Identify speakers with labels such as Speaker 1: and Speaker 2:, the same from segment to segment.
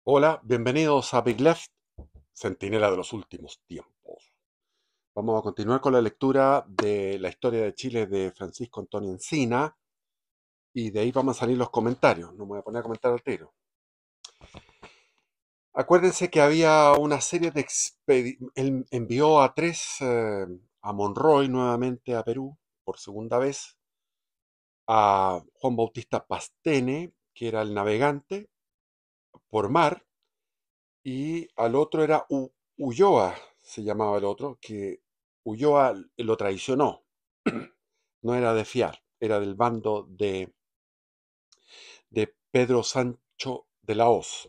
Speaker 1: Hola, bienvenidos a Big Left, Centinela de los últimos tiempos. Vamos a continuar con la lectura de la historia de Chile de Francisco Antonio Encina y de ahí vamos a salir los comentarios. No me voy a poner a comentar al tiro. Acuérdense que había una serie de Él envió a a Monroy nuevamente a Perú por segunda vez, a Juan Bautista Pastene, que era el navegante por mar, y al otro era Ulloa, se llamaba el otro, que Ulloa lo traicionó. No era de fiar, era del bando de Pedro Sancho de la Hoz.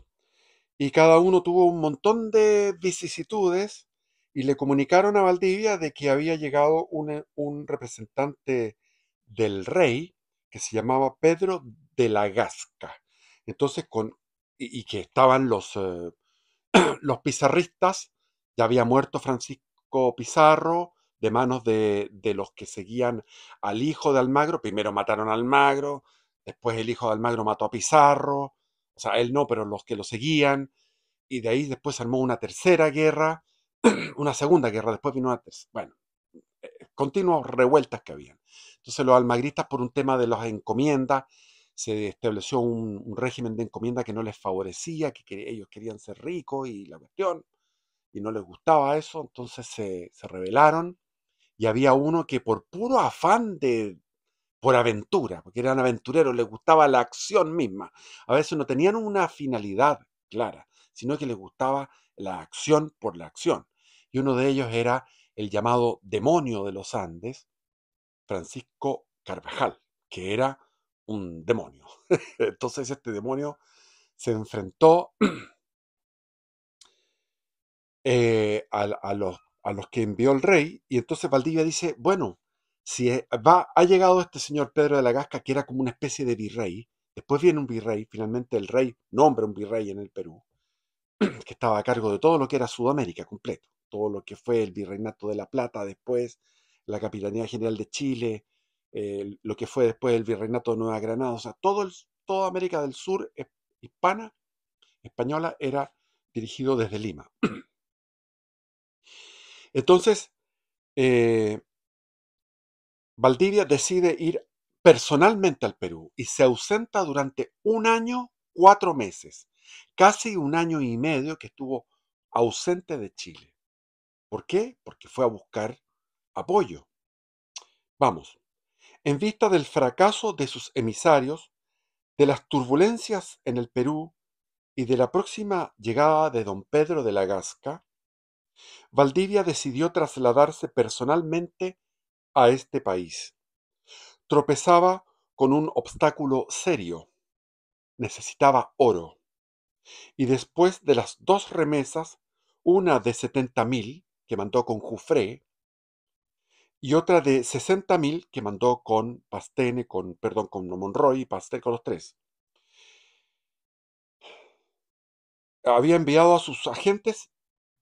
Speaker 1: Y cada uno tuvo un montón de vicisitudes y le comunicaron a Valdivia de que había llegado un representante del rey que se llamaba Pedro de la Gasca. Entonces, y que estaban los pizarristas, ya había muerto Francisco Pizarro de manos de los que seguían al hijo de Almagro. Primero mataron a Almagro, después el hijo de Almagro mató a Pizarro, o sea, él no, pero los que lo seguían, y de ahí después se armó una tercera guerra, una segunda guerra, después vino una tercera, bueno, continuas revueltas que habían. Entonces los almagristas, por un tema de las encomiendas, se estableció un régimen de encomienda que no les favorecía, ellos querían ser ricos y la cuestión, y no les gustaba eso, entonces se rebelaron, y había uno que por puro afán por aventura, porque eran aventureros, les gustaba la acción misma. A veces no tenían una finalidad clara, sino que les gustaba la acción por la acción. Y uno de ellos era el llamado demonio de los Andes, Francisco Carvajal, que era un demonio. Entonces este demonio se enfrentó a los que envió el rey, y entonces Valdivia dice, bueno, si ha llegado este señor Pedro de la Gasca, que era como una especie de virrey, después viene un virrey, finalmente el rey nombra un virrey en el Perú, que estaba a cargo de todo lo que era Sudamérica completo, todo lo que fue el Virreinato de la Plata, después la Capitanía General de Chile, lo que fue después el Virreinato de Nueva Granada, o sea, toda América del Sur hispana, española, era dirigido desde Lima. Entonces, eh, Valdivia decide ir personalmente al Perú y se ausenta durante un año, 4 meses, casi un año y medio que estuvo ausente de Chile. ¿Por qué? Porque fue a buscar apoyo. Vamos, en vista del fracaso de sus emisarios, de las turbulencias en el Perú y de la próxima llegada de don Pedro de la Gasca, Valdivia decidió trasladarse personalmente a este país. Tropezaba con un obstáculo serio: necesitaba oro. Y después de las dos remesas, una de 70.000 que mandó con Jufré y otra de 60.000 que mandó con Pastene, con Monroy y Pastel, con los tres, había enviado a sus agentes,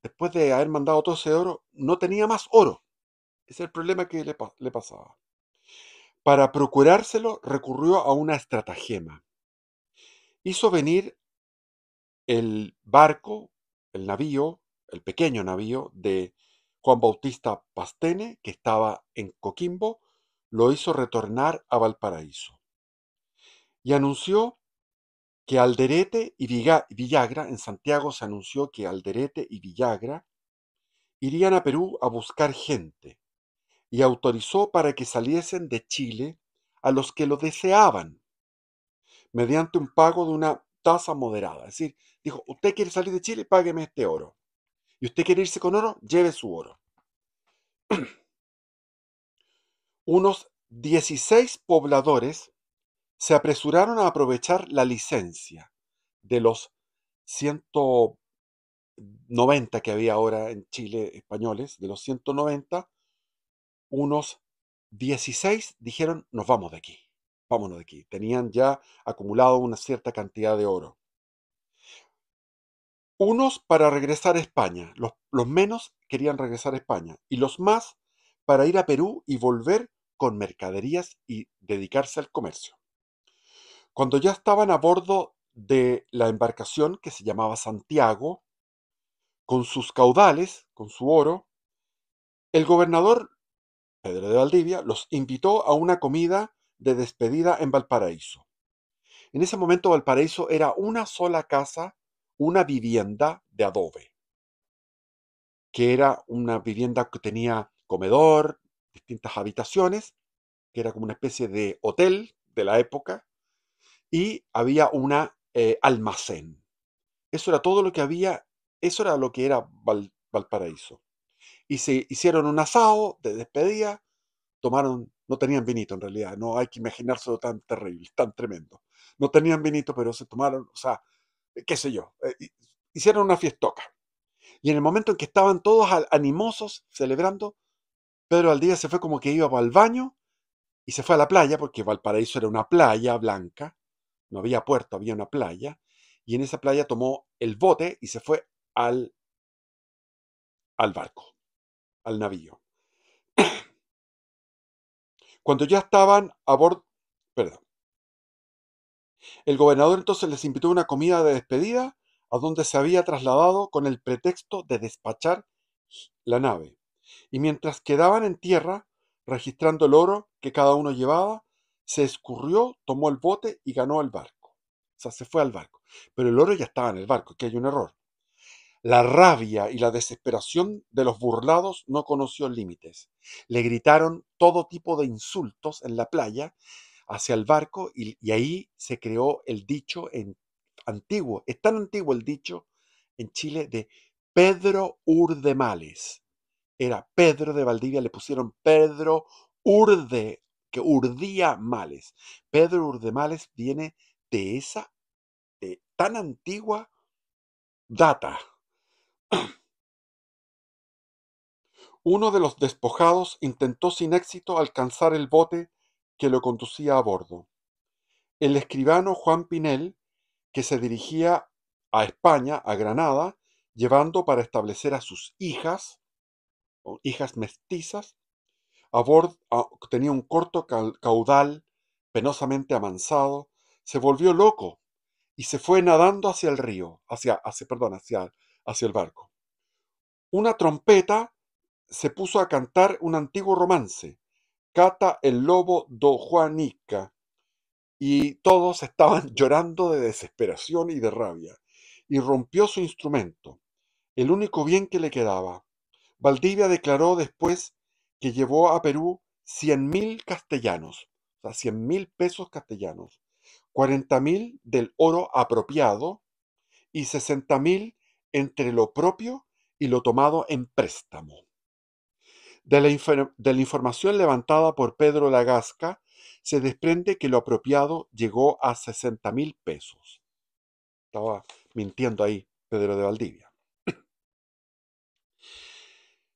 Speaker 1: después de haber mandado todo ese oro, no tenía más oro. Ese es el problema que le pasaba. Para procurárselo recurrió a una estratagema. Hizo venir el barco, el navío, el pequeño navío de Juan Bautista Pastene, que estaba en Coquimbo, lo hizo retornar a Valparaíso y anunció que Alderete y Villagra, en Santiago se anunció que Alderete y Villagra irían a Perú a buscar gente, y autorizó para que saliesen de Chile a los que lo deseaban, mediante un pago de una tasa moderada. Es decir, dijo, usted quiere salir de Chile, págueme este oro. Y usted quiere irse con oro, lleve su oro. Unos 16 pobladores se apresuraron a aprovechar la licencia de los 190 que había ahora en Chile españoles. De los 190, unos 16 dijeron, nos vamos de aquí, vámonos de aquí. Tenían ya acumulado una cierta cantidad de oro. Unos para regresar a España, los menos querían regresar a España, y los más para ir a Perú y volver con mercaderías y dedicarse al comercio. Cuando ya estaban a bordo de la embarcación que se llamaba Santiago, con sus caudales, con su oro, el gobernador Pedro de Valdivia los invitó a una comida de despedida en Valparaíso. En ese momento Valparaíso era una sola casa, una vivienda de adobe, que era una vivienda que tenía comedor, distintas habitaciones, que era como una especie de hotel de la época, y había una almacén. Eso era todo lo que había, eso era lo que era Valparaíso. Y se hicieron un asado de despedida, tomaron, no tenían vinito en realidad, no hay que imaginárselo tan terrible, tan tremendo. No tenían vinito, pero se tomaron, o sea, qué sé yo, hicieron una fiestoca. Y en el momento en que estaban todos animosos, celebrando, Pedro Valdivia se fue como que iba para el baño y se fue a la playa, porque Valparaíso era una playa blanca, no había puerto, había una playa, y en esa playa tomó el bote y se fue al barco, al navío. Cuando ya estaban a bordo, perdón, el gobernador entonces les invitó a una comida de despedida a donde se había trasladado con el pretexto de despachar la nave. Y mientras quedaban en tierra, registrando el oro que cada uno llevaba, se escurrió, tomó el bote y ganó el barco. O sea, se fue al barco. Pero el oro ya estaba en el barco, que hay un error. La rabia y la desesperación de los burlados no conoció límites. Le gritaron todo tipo de insultos en la playa hacia el barco y ahí se creó el dicho antiguo, es tan antiguo el dicho en Chile de Pedro Urdemales. Era Pedro de Valdivia, le pusieron Pedro Urde, que urdía males. Pedro Urdemales viene de esa tan antigua data. Uno de los despojados intentó sin éxito alcanzar el bote que lo conducía a bordo. El escribano Juan Pinel, que se dirigía a España, a Granada, llevando para establecer a sus hijas, o hijas mestizas, tenía un corto caudal, penosamente amansado, se volvió loco y se fue nadando hacia el río, hacia el barco. Una trompeta se puso a cantar un antiguo romance, Cata el lobo do Juanica, y todos estaban llorando de desesperación y de rabia, y rompió su instrumento, el único bien que le quedaba. Valdivia declaró después que llevó a Perú 100.000 castellanos, o sea, 100.000 pesos castellanos, 40.000 del oro apropiado y 60.000 entre lo propio y lo tomado en préstamo. De la información levantada por Pedro Lagasca, se desprende que lo apropiado llegó a 60.000 pesos. Estaba mintiendo ahí Pedro de Valdivia.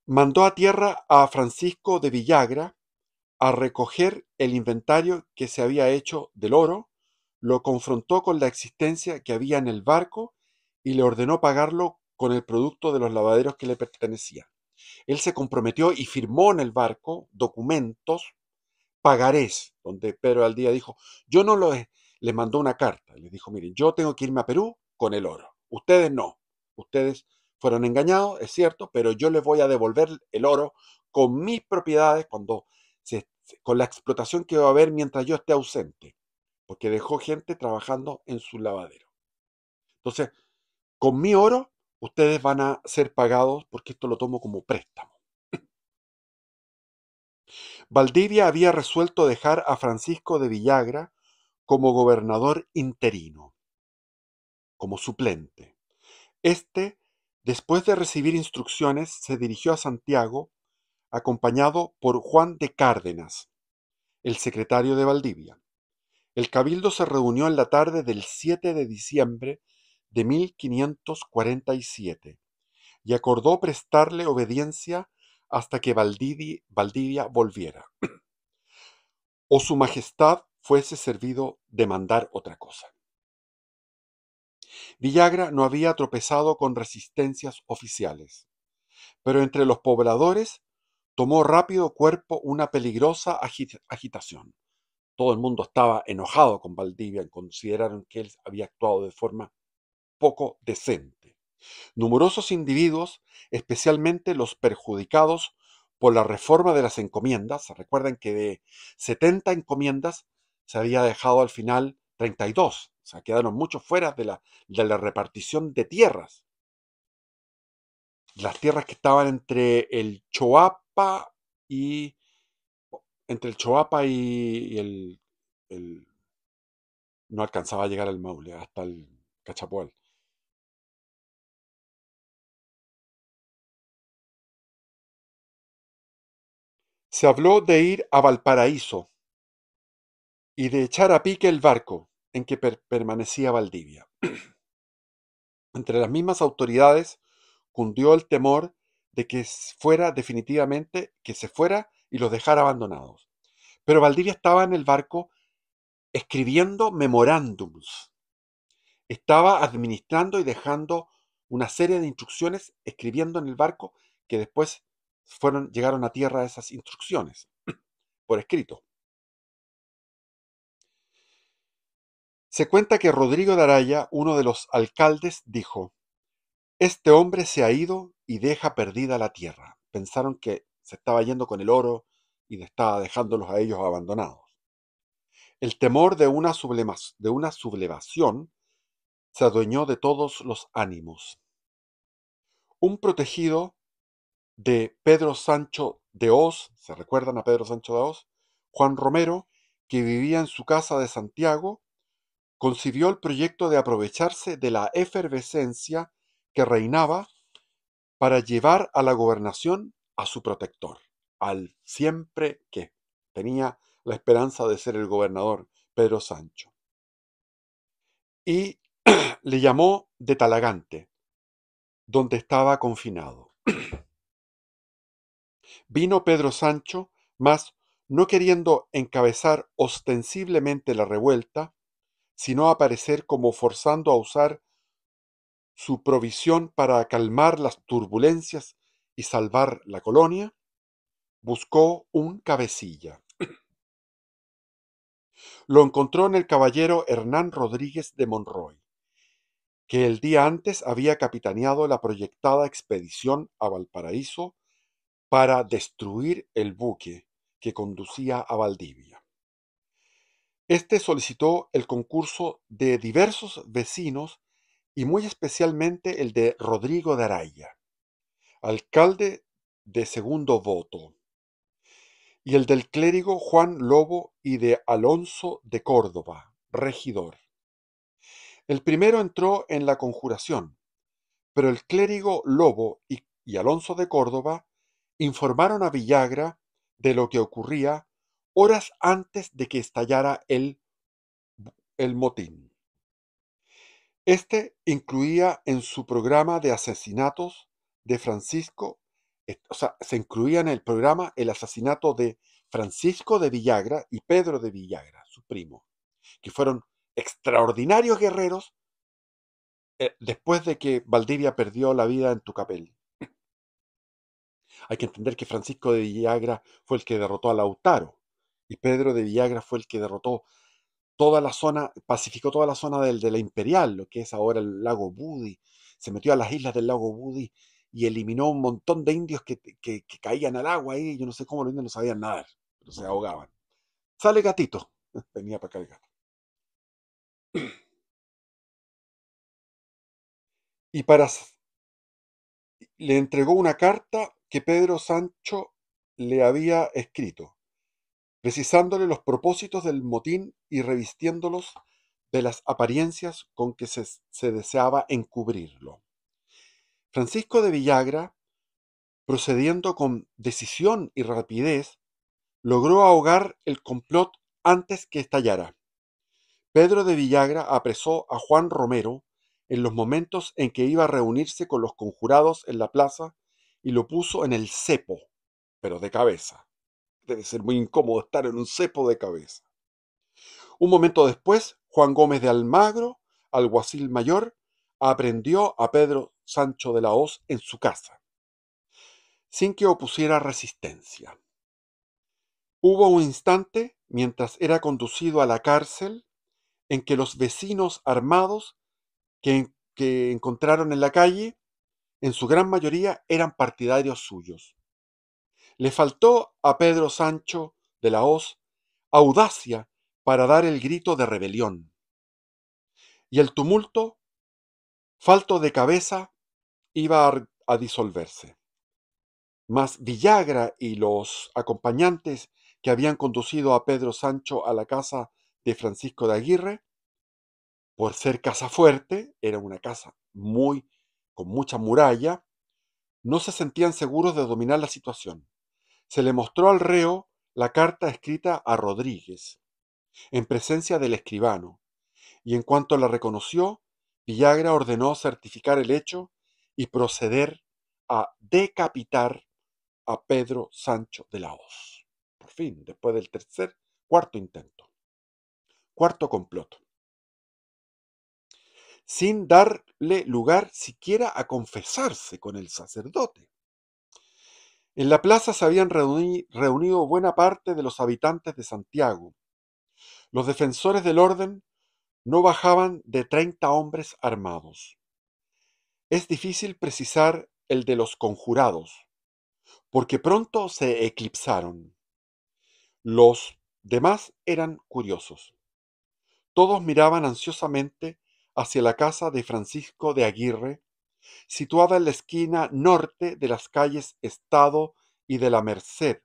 Speaker 1: Mandó a tierra a Francisco de Villagra a recoger el inventario que se había hecho del oro, lo confrontó con la existencia que había en el barco y le ordenó pagarlo con el producto de los lavaderos que le pertenecían. Él se comprometió y firmó en el barco documentos, pagarés, donde Pedro Valdivia dijo, yo no lo he, les mandó una carta, les dijo, miren, yo tengo que irme a Perú con el oro, ustedes no, ustedes fueron engañados, es cierto, pero yo les voy a devolver el oro con mis propiedades con la explotación que va a haber mientras yo esté ausente, porque dejó gente trabajando en su lavadero. Entonces, con mi oro, ustedes van a ser pagados porque esto lo tomo como préstamo. Valdivia había resuelto dejar a Francisco de Villagra como gobernador interino, como suplente. Este, después de recibir instrucciones, se dirigió a Santiago, acompañado por Juan de Cárdenas, el secretario de Valdivia. El cabildo se reunió en la tarde del 7 de diciembre de 1547 y acordó prestarle obediencia hasta que Valdivia volviera, o su majestad fuese servido de mandar otra cosa. Villagra no había tropezado con resistencias oficiales, pero entre los pobladores tomó rápido cuerpo una peligrosa agitación. todo el mundo estaba enojado con Valdivia, consideraron que él había actuado de forma poco decente. Numerosos individuos, especialmente los perjudicados por la reforma de las encomiendas, recuerden que de 70 encomiendas se había dejado al final 32, o sea, quedaron muchos fuera de la repartición de tierras. Las tierras que estaban y entre el Choapa y no alcanzaba a llegar al Maule, hasta el Cachapoal. Se habló de ir a Valparaíso y de echar a pique el barco en que permanecía Valdivia. Entre las mismas autoridades cundió el temor de que fuera definitivamente, que se fuera y los dejara abandonados. Pero Valdivia estaba en el barco escribiendo memorándums, estaba administrando y dejando una serie de instrucciones, escribiendo en el barco, que después llegaron a tierra esas instrucciones, por escrito. Se cuenta que Rodrigo de Araya, uno de los alcaldes, dijo: este hombre se ha ido y deja perdida la tierra. Pensaron que se estaba yendo con el oro y estaba dejándolos a ellos abandonados. El temor de una sublevación se adueñó de todos los ánimos. Un protegido de Pedro Sancho de Hoz, ¿se recuerdan a Pedro Sancho de Hoz? Juan Romero, que vivía en su casa de Santiago, concibió el proyecto de aprovecharse de la efervescencia que reinaba para llevar a la gobernación a su protector, al siempre que tenía la esperanza de ser el gobernador, Pedro Sancho. Y le llamó de Talagante, donde estaba confinado. Vino Pedro Sancho, mas no queriendo encabezar ostensiblemente la revuelta, sino aparecer como forzando a usar su provisión para calmar las turbulencias y salvar la colonia, buscó un cabecilla. Lo encontró en el caballero Hernán Rodríguez de Monroy, que el día antes había capitaneado la proyectada expedición a Valparaíso para destruir el buque que conducía a Valdivia. Este solicitó el concurso de diversos vecinos y muy especialmente el de Rodrigo de Araya, alcalde de segundo voto, y el del clérigo Juan Lobo y de Alonso de Córdoba, regidor. El primero entró en la conjuración, pero el clérigo Lobo y Alonso de Córdoba informaron a Villagra de lo que ocurría horas antes de que estallara el motín. Este incluía en su programa de asesinatos de Francisco, o sea, se incluía en el programa el asesinato de Francisco de Villagra y Pedro de Villagra, su primo, que fueron extraordinarios guerreros después de que Valdivia perdió la vida en Tucapel. Hay que entender que Francisco de Villagra fue el que derrotó a Lautaro y Pedro de Villagra fue el que derrotó toda la zona, pacificó toda la zona de la Imperial, lo que es ahora el lago Budi. Se metió a las islas del lago Budi y eliminó un montón de indios que caían al agua ahí. Yo no sé cómo los indios no sabían nadar, pero se ahogaban. Sale gatito, venía para acá el gato. Y le entregó una carta que Pedro Sancho le había escrito, precisándole los propósitos del motín y revistiéndolos de las apariencias con que se deseaba encubrirlo. Francisco de Villagra, procediendo con decisión y rapidez, logró ahogar el complot antes que estallara. Pedro de Villagra apresó a Juan Romero en los momentos en que iba a reunirse con los conjurados en la plaza y lo puso en el cepo, pero de cabeza. Debe ser muy incómodo estar en un cepo de cabeza. Un momento después, Juan Gómez de Almagro, alguacil mayor, aprehendió a Pedro Sancho de la Hoz en su casa, sin que opusiera resistencia. Hubo un instante mientras era conducido a la cárcel en que los vecinos armados que encontraron en la calle, en su gran mayoría eran partidarios suyos. Le faltó a Pedro Sancho de la Hoz audacia para dar el grito de rebelión, y el tumulto, falto de cabeza, iba a disolverse. Mas Villagra y los acompañantes que habían conducido a Pedro Sancho a la casa de Francisco de Aguirre, por ser casa fuerte, era una casa con mucha muralla, no se sentían seguros de dominar la situación. Se le mostró al reo la carta escrita a Rodríguez, en presencia del escribano, y en cuanto la reconoció, Villagra ordenó certificar el hecho y proceder a decapitar a Pedro Sancho de la Hoz. Por fin, después del cuarto intento, cuarto complot, sin darle lugar siquiera a confesarse con el sacerdote. En la plaza se habían reunido buena parte de los habitantes de Santiago. Los defensores del orden no bajaban de 30 hombres armados. Es difícil precisar el de los conjurados, porque pronto se eclipsaron. Los demás eran curiosos. Todos miraban ansiosamente hacia la casa de Francisco de Aguirre, situada en la esquina norte de las calles Estado y de la Merced,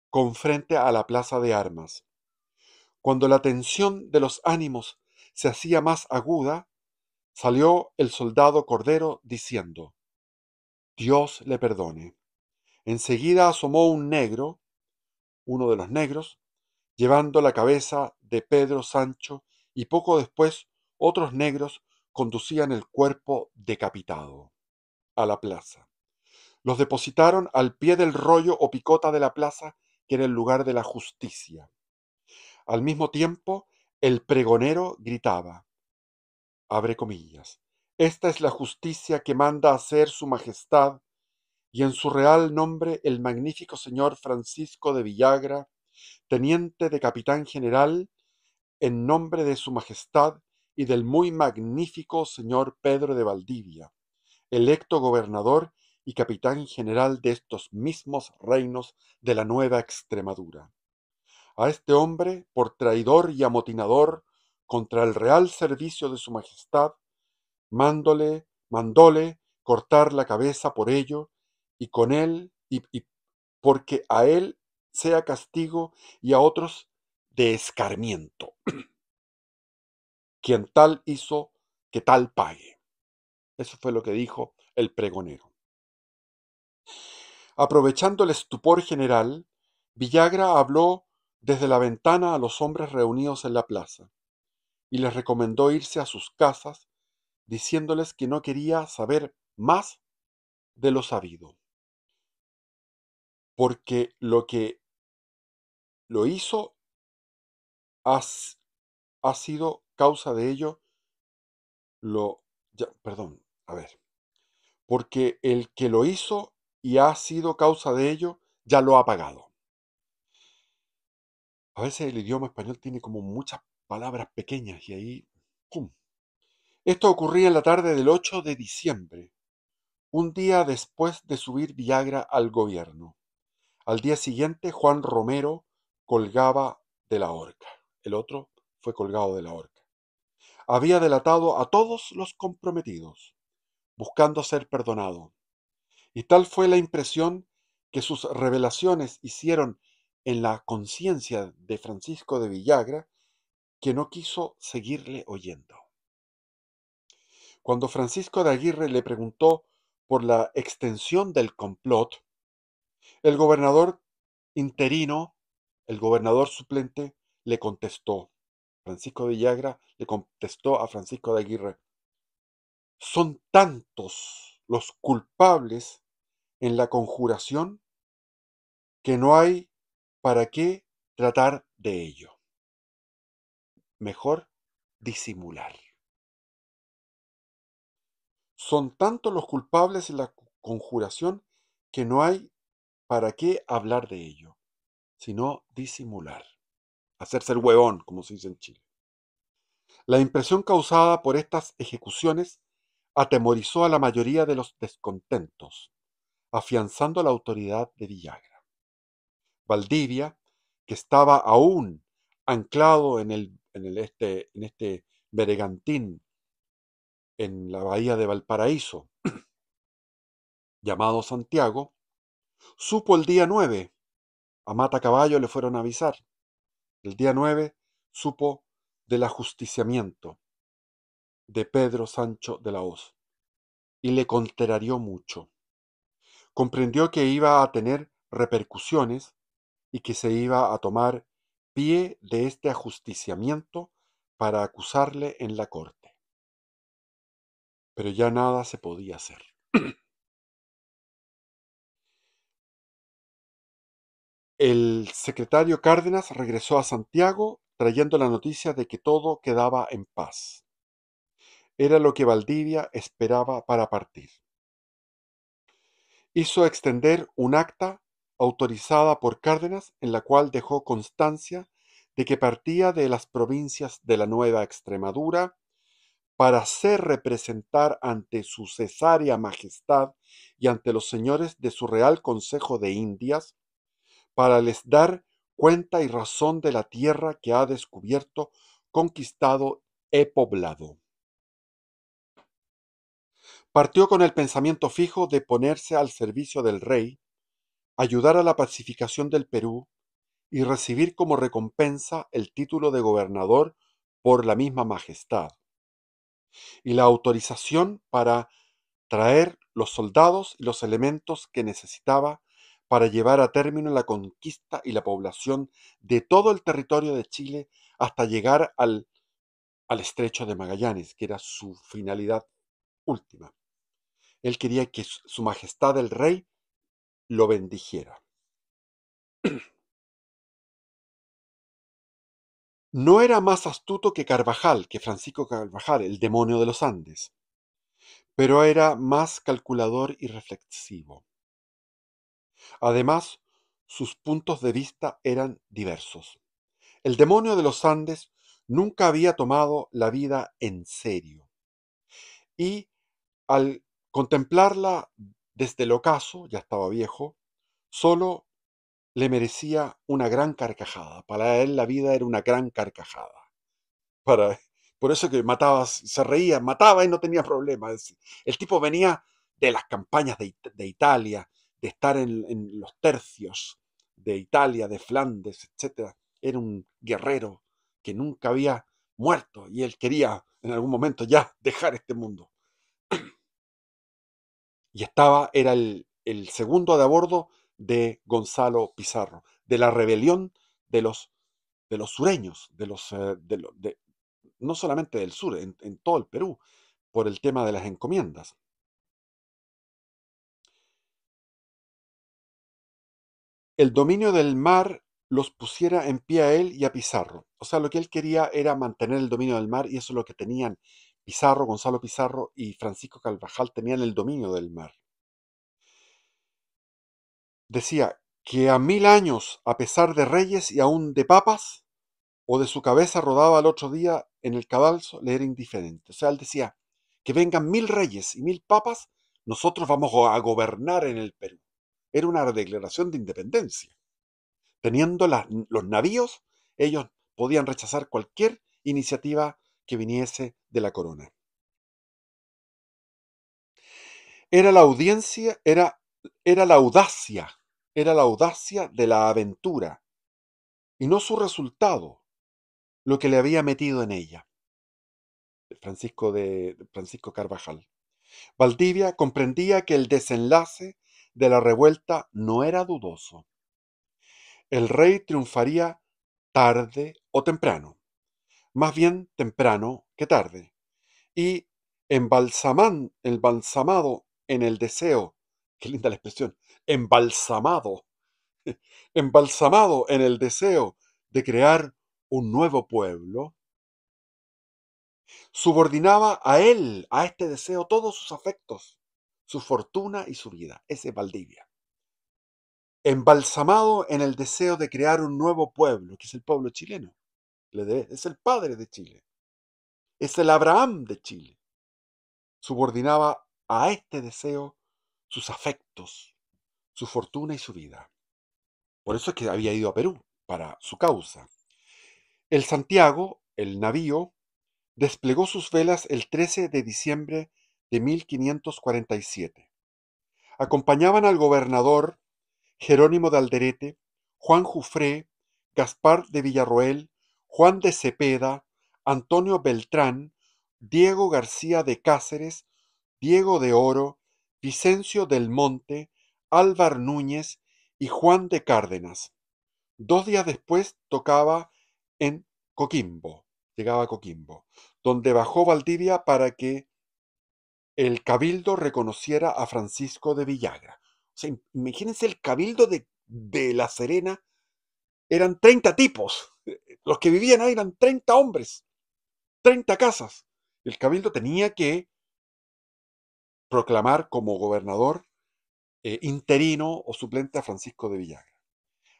Speaker 1: con frente a la plaza de armas. Cuando la tensión de los ánimos se hacía más aguda, salió el soldado Cordero diciendo: Dios le perdone. Enseguida asomó un negro, uno de los negros, llevando la cabeza de Pedro Sancho, y poco después otros negros conducían el cuerpo decapitado a la plaza. Los depositaron al pie del rollo o picota de la plaza, que era el lugar de la justicia. Al mismo tiempo, el pregonero gritaba, abre comillas, esta es la justicia que manda hacer su majestad, y en su real nombre el magnífico señor Francisco de Villagra, teniente de capitán general, en nombre de su majestad y del muy magnífico señor Pedro de Valdivia, electo gobernador y capitán general de estos mismos reinos de la Nueva Extremadura. A este hombre, por traidor y amotinador contra el real servicio de su majestad, mandóle cortar la cabeza por ello, y con él, y porque a él sea castigo y a otros de escarmiento. Quien tal hizo, que tal pague. Eso fue lo que dijo el pregonero. Aprovechando el estupor general, Villagra habló desde la ventana a los hombres reunidos en la plaza y les recomendó irse a sus casas, diciéndoles que no quería saber más de lo sabido, porque lo que lo hizo ha, ha sido causa de ello, perdón, a ver, porque el que lo hizo y ha sido causa de ello ya lo ha pagado. A veces el idioma español tiene como muchas palabras pequeñas y ahí, ¡pum! Esto ocurría en la tarde del 8 de diciembre, un día después de subir Villagra al gobierno. Al día siguiente, Juan Romero colgaba de la horca. El otro fue colgado de la horca. Había delatado a todos los comprometidos, buscando ser perdonado. Y tal fue la impresión que sus revelaciones hicieron en la conciencia de Francisco de Villagra, que no quiso seguirle oyendo. Cuando Francisco de Aguirre le preguntó por la extensión del complot, el gobernador interino, el gobernador suplente, le contestó. Francisco de Villagra le contestó a Francisco de Aguirre: son tantos los culpables en la conjuración que no hay para qué tratar de ello. Mejor disimular. Son tantos los culpables en la conjuración que no hay para qué hablar de ello, sino disimular. hacerse el huevón, como se dice en Chile. La impresión causada por estas ejecuciones atemorizó a la mayoría de los descontentos, afianzando la autoridad de Villagra. Valdivia, que estaba aún anclado en este bergantín en la bahía de Valparaíso, llamado Santiago, supo el día 9, a Matacaballo le fueron a avisar, el día 9 supo del ajusticiamiento de Pedro Sancho de la Hoz y le contrarió mucho. Comprendió que iba a tener repercusiones y que se iba a tomar pie de este ajusticiamiento para acusarle en la corte. Pero ya nada se podía hacer. El secretario Cárdenas regresó a Santiago trayendo la noticia de que todo quedaba en paz. Era lo que Valdivia esperaba para partir. Hizo extender un acta autorizada por Cárdenas en la cual dejó constancia de que partía de las provincias de la Nueva Extremadura para hacer representar ante su cesárea majestad y ante los señores de su Real Consejo de Indias, para les dar cuenta y razón de la tierra que ha descubierto, conquistado e poblado. Partió con el pensamiento fijo de ponerse al servicio del rey, ayudar a la pacificación del Perú y recibir como recompensa el título de gobernador por la misma majestad, y la autorización para traer los soldados y los elementos que necesitaba para llevar a término la conquista y la población de todo el territorio de Chile hasta llegar al estrecho de Magallanes, que era su finalidad última. Él quería que su majestad el rey lo bendijera. No era más astuto que Carvajal, que Francisco Carvajal, el demonio de los Andes, pero era más calculador y reflexivo. Además, sus puntos de vista eran diversos. El demonio de los Andes nunca había tomado la vida en serio y al contemplarla desde el ocaso, ya estaba viejo, solo le merecía una gran carcajada. Para él la vida era una gran carcajada. Para, por eso que mataba, se reía, mataba y no tenía problema. El tipo venía de las campañas de Italia, de estar en los tercios de Italia, de Flandes, etc. Era un guerrero que nunca había muerto y él quería en algún momento ya dejar este mundo. Y era el segundo de a bordo de Gonzalo Pizarro, de la rebelión de los sureños, no solamente del sur, en todo el Perú, por el tema de las encomiendas. El dominio del mar los pusiera en pie a él y a Pizarro. O sea, lo que él quería era mantener el dominio del mar y eso es lo que tenían Pizarro, Gonzalo Pizarro y Francisco Carvajal tenían el dominio del mar. Decía que a 1000 años, a pesar de reyes y aún de papas, o de su cabeza rodaba al otro día en el cadalso, le era indiferente. O sea, él decía, que vengan 1000 reyes y 1000 papas, nosotros vamos a gobernar en el Perú. Era una declaración de independencia. Teniendo los navíos, ellos podían rechazar cualquier iniciativa que viniese de la corona. Era la audiencia, era era la audacia de la aventura, y no su resultado, lo que le había metido en ella. Francisco Carvajal. Valdivia comprendía que el desenlace de la revuelta no era dudoso. El rey triunfaría tarde o temprano, más bien temprano que tarde, y embalsamado en el deseo, qué linda la expresión, embalsamado, embalsamado en el deseo de crear un nuevo pueblo, subordinaba a él, a este deseo, todos sus afectos, su fortuna y su vida. Ese es Valdivia. embalsamado en el deseo de crear un nuevo pueblo, que es el pueblo chileno. Es el padre de Chile, es el Abraham de Chile. Subordinaba a este deseo sus afectos, su fortuna y su vida. Por eso es que había ido a Perú, para su causa. El Santiago, el navío, desplegó sus velas el 13 de diciembre de 1547. Acompañaban al gobernador Jerónimo de Alderete, Juan Jufré, Gaspar de Villarroel, Juan de Cepeda, Antonio Beltrán, Diego García de Cáceres, Diego de Oro, Vicencio del Monte, Álvar Núñez y Juan de Cárdenas. 2 días después tocaba en Coquimbo, llegaba a Coquimbo, donde bajó Valdivia para que el cabildo reconociera a Francisco de Villagra. O sea, imagínense el cabildo de La Serena, eran 30 tipos. Los que vivían ahí eran 30 hombres, 30 casas. El cabildo tenía que proclamar como gobernador interino o suplente a Francisco de Villagra.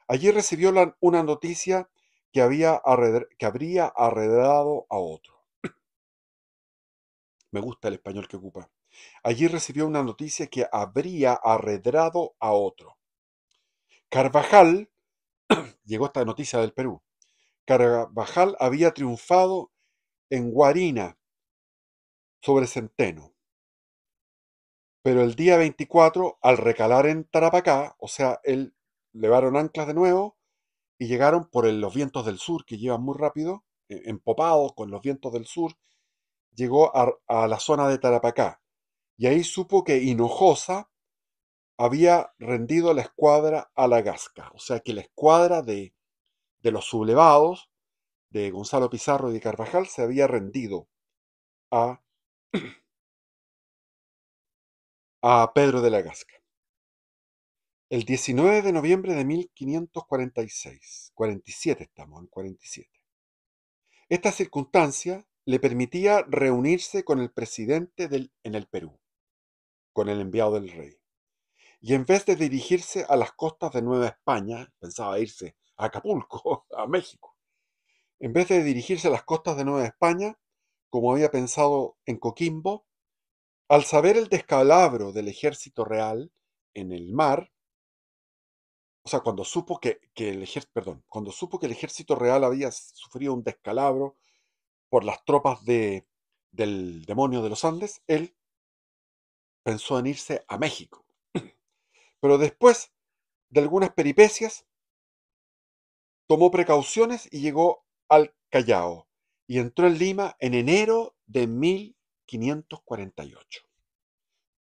Speaker 1: Allí recibió una noticia que habría arredrado a otro. Me gusta el español que ocupa. Allí recibió una noticia que habría arredrado a otro. Carvajal, llegó esta noticia del Perú, Carvajal había triunfado en Guarina sobre Centeno, pero el día 24, al recalar en Tarapacá, o sea, levaron anclas de nuevo y llegaron por los vientos del sur, que llevan muy rápido, empopados con los vientos del sur, llegó a la zona de Tarapacá. Y ahí supo que Hinojosa había rendido la escuadra a la Gasca. O sea que la escuadra de los sublevados de Gonzalo Pizarro y de Carvajal se había rendido a, a Pedro de la Gasca. El 19 de noviembre de 1546, 47 estamos, en 47. Esta circunstancia le permitía reunirse con el presidente en el Perú, con el enviado del rey. Y en vez de dirigirse a las costas de Nueva España, pensaba irse a Acapulco, a México. En vez de dirigirse a las costas de Nueva España, como había pensado en Coquimbo, al saber el descalabro del ejército real en el mar, o sea, cuando supo que el ejército real había sufrido un descalabro por las tropas del demonio de los Andes, él pensó en irse a México. Pero después de algunas peripecias, tomó precauciones y llegó al Callao y entró en Lima en enero de 1548.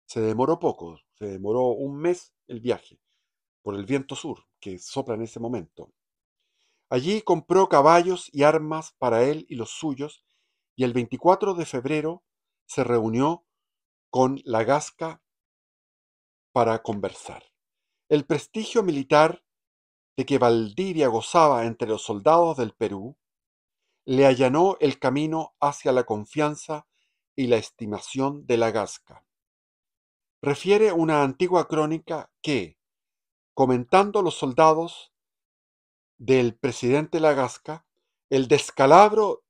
Speaker 1: Se demoró poco, se demoró un mes el viaje por el viento sur que sopla en ese momento. Allí compró caballos y armas para él y los suyos y el 24 de febrero se reunió con la Gasca para conversar. El prestigio militar de que Valdivia gozaba entre los soldados del Perú le allanó el camino hacia la confianza y la estimación de la Gasca. Refiere una antigua crónica que, comentando los soldados del presidente Lagasca, el descalabro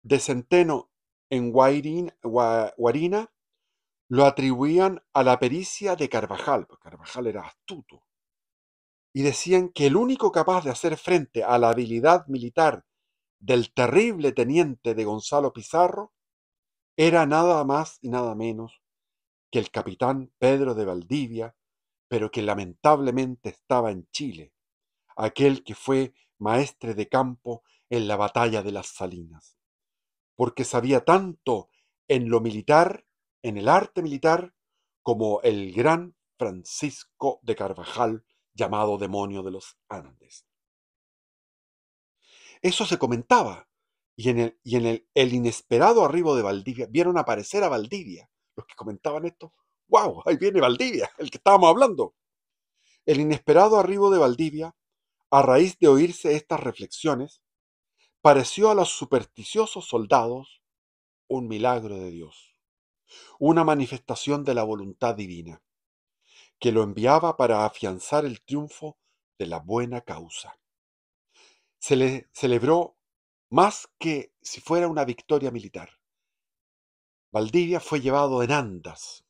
Speaker 1: de Centeno en Guarina lo atribuían a la pericia de Carvajal, porque Carvajal era astuto, y decían que el único capaz de hacer frente a la habilidad militar del terrible teniente de Gonzalo Pizarro era nada más y nada menos que el capitán Pedro de Valdivia, pero que lamentablemente estaba en Chile, aquel que fue maestre de campo en la batalla de las Salinas, porque sabía tanto en lo militar, en el arte militar, como el gran Francisco de Carvajal, llamado demonio de los Andes. Eso se comentaba, el inesperado arribo de Valdivia, vieron aparecer a Valdivia, los que comentaban esto, ¡wow! Ahí viene Valdivia, el que estábamos hablando. El inesperado arribo de Valdivia, a raíz de oírse estas reflexiones, pareció a los supersticiosos soldados un milagro de Dios, una manifestación de la voluntad divina, que lo enviaba para afianzar el triunfo de la buena causa. Se le celebró más que si fuera una victoria militar. Valdivia fue llevado en andas.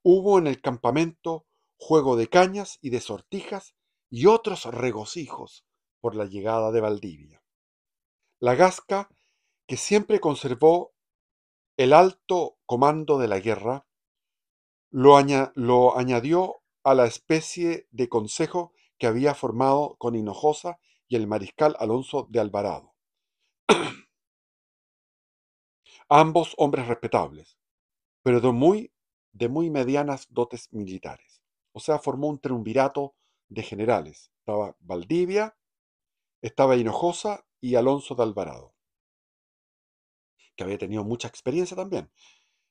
Speaker 1: Hubo en el campamento juego de cañas y de sortijas y otros regocijos por la llegada de Valdivia. La Gasca, que siempre conservó el alto comando de la guerra, lo añadió a la especie de consejo que había formado con Hinojosa y el mariscal Alonso de Alvarado, ambos hombres respetables, pero de muy medianas dotes militares. O sea, formó un triunvirato de generales. Estaba Valdivia, estaba Hinojosa y Alonso de Alvarado, que había tenido mucha experiencia también.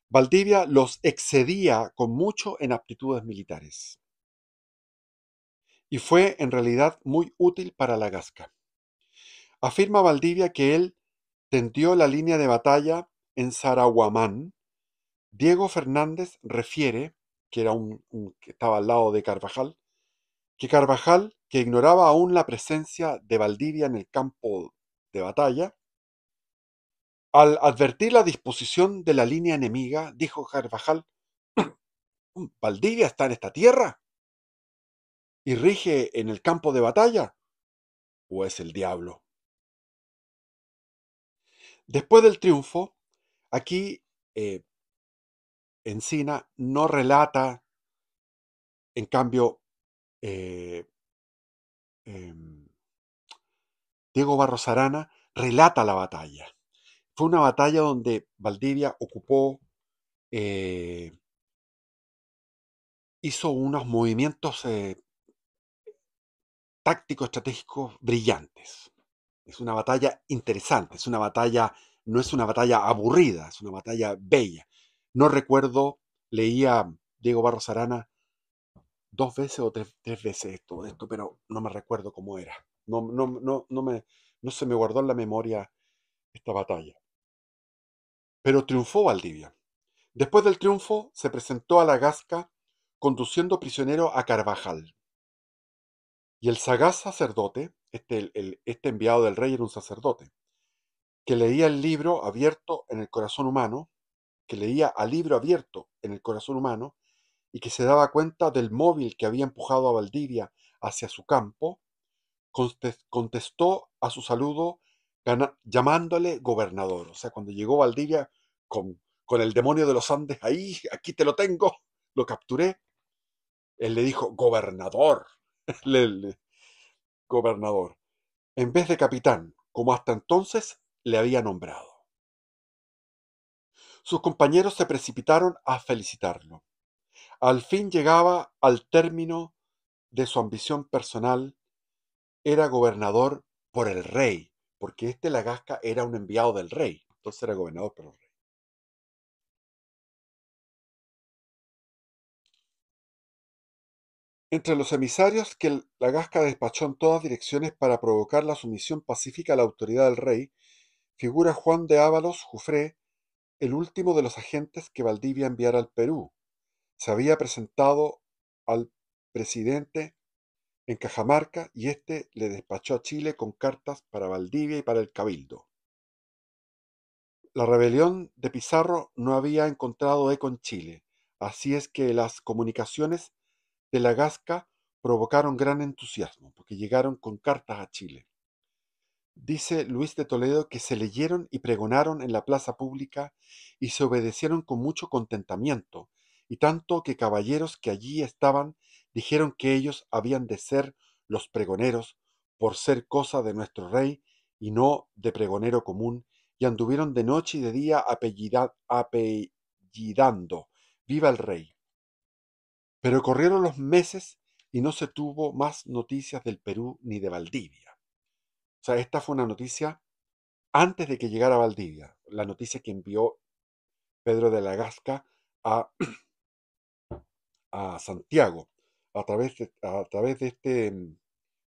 Speaker 1: Valdivia los excedía con mucho en aptitudes militares y fue en realidad muy útil para la Gasca. Afirma Valdivia que él tendió la línea de batalla en Sarahuamán. Diego Fernández refiere, que era que estaba al lado de Carvajal, que Carvajal, que ignoraba aún la presencia de Valdivia en el campo de batalla, al advertir la disposición de la línea enemiga, dijo Carvajal: ¿Valdivia está en esta tierra y rige en el campo de batalla? ¿O es el diablo? Después del triunfo, aquí eh, Encina no relata, en cambio, eh, em, Diego Barros Arana relata la batalla. Fue una batalla donde Valdivia ocupó, eh, hizo unos movimientos tácticos estratégicos brillantes. Es una batalla interesante, es una batalla, no es una batalla aburrida, es una batalla bella. No recuerdo, leía Diego Barros Arana dos veces o tres veces esto, pero no me recuerdo cómo era. No se me guardó en la memoria esta batalla. Pero triunfó Valdivia. Después del triunfo se presentó a la Gasca conduciendo prisionero a Carvajal. Y el sagaz sacerdote, este enviado del rey era un sacerdote, que leía el libro abierto en el corazón humano, que leía al libro abierto en el corazón humano, y que se daba cuenta del móvil que había empujado a Valdivia hacia su campo, contestó a su saludo llamándole gobernador. O sea, cuando llegó Valdivia con el demonio de los Andes ahí, aquí te lo tengo, lo capturé, él le dijo gobernador, gobernador, en vez de capitán, como hasta entonces le había nombrado. Sus compañeros se precipitaron a felicitarlo. Al fin llegaba al término de su ambición personal, era gobernador por el rey, porque Lagasca era un enviado del rey, entonces era gobernador por el rey. Entre los emisarios que Lagasca despachó en todas direcciones para provocar la sumisión pacífica a la autoridad del rey, figura Juan de Ávalos Jufré, el último de los agentes que Valdivia enviara al Perú. Se había presentado al presidente en Cajamarca y éste le despachó a Chile con cartas para Valdivia y para el Cabildo. La rebelión de Pizarro no había encontrado eco en Chile, así es que las comunicaciones de la Gasca provocaron gran entusiasmo, porque llegaron con cartas a Chile. Dice Luis de Toledo que se leyeron y pregonaron en la plaza pública y se obedecieron con mucho contentamiento, y tanto que caballeros que allí estaban dijeron que ellos habían de ser los pregoneros por ser cosa de nuestro rey y no de pregonero común, y anduvieron de noche y de día apellidando viva el rey. Pero corrieron los meses y no se tuvo más noticias del Perú ni de Valdivia. O sea, esta fue una noticia antes de que llegara Valdivia, la noticia que envió Pedro de la Gasca a, a Santiago a través de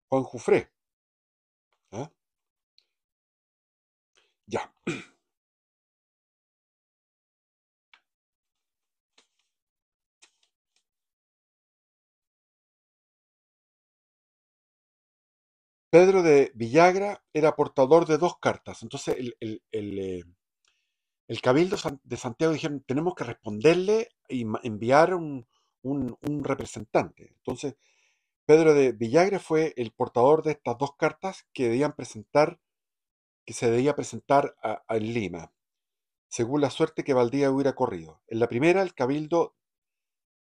Speaker 1: Juan Jufré. ¿Ah? Ya. Pedro de Villagra era portador de dos cartas. Entonces el Cabildo de Santiago dijeron, tenemos que responderle y enviar un representante. Entonces Pedro de Villagra fue el portador de estas dos cartas que se debía presentar en Lima, según la suerte que Valdivia hubiera corrido. En la primera, el Cabildo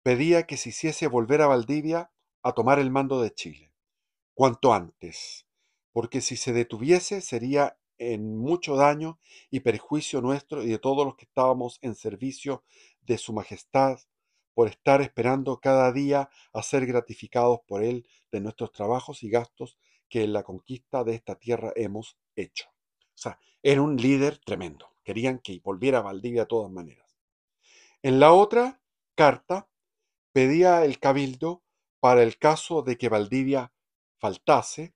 Speaker 1: pedía que se hiciese volver a Valdivia a tomar el mando de Chile cuanto antes, porque si se detuviese sería en mucho daño y perjuicio nuestro y de todos los que estábamos en servicio de su majestad por estar esperando cada día a ser gratificados por él de nuestros trabajos y gastos que en la conquista de esta tierra hemos hecho. O sea, era un líder tremendo. Querían que volviera a Valdivia de todas maneras. En la otra carta pedía el cabildo, para el caso de que Valdivia faltase,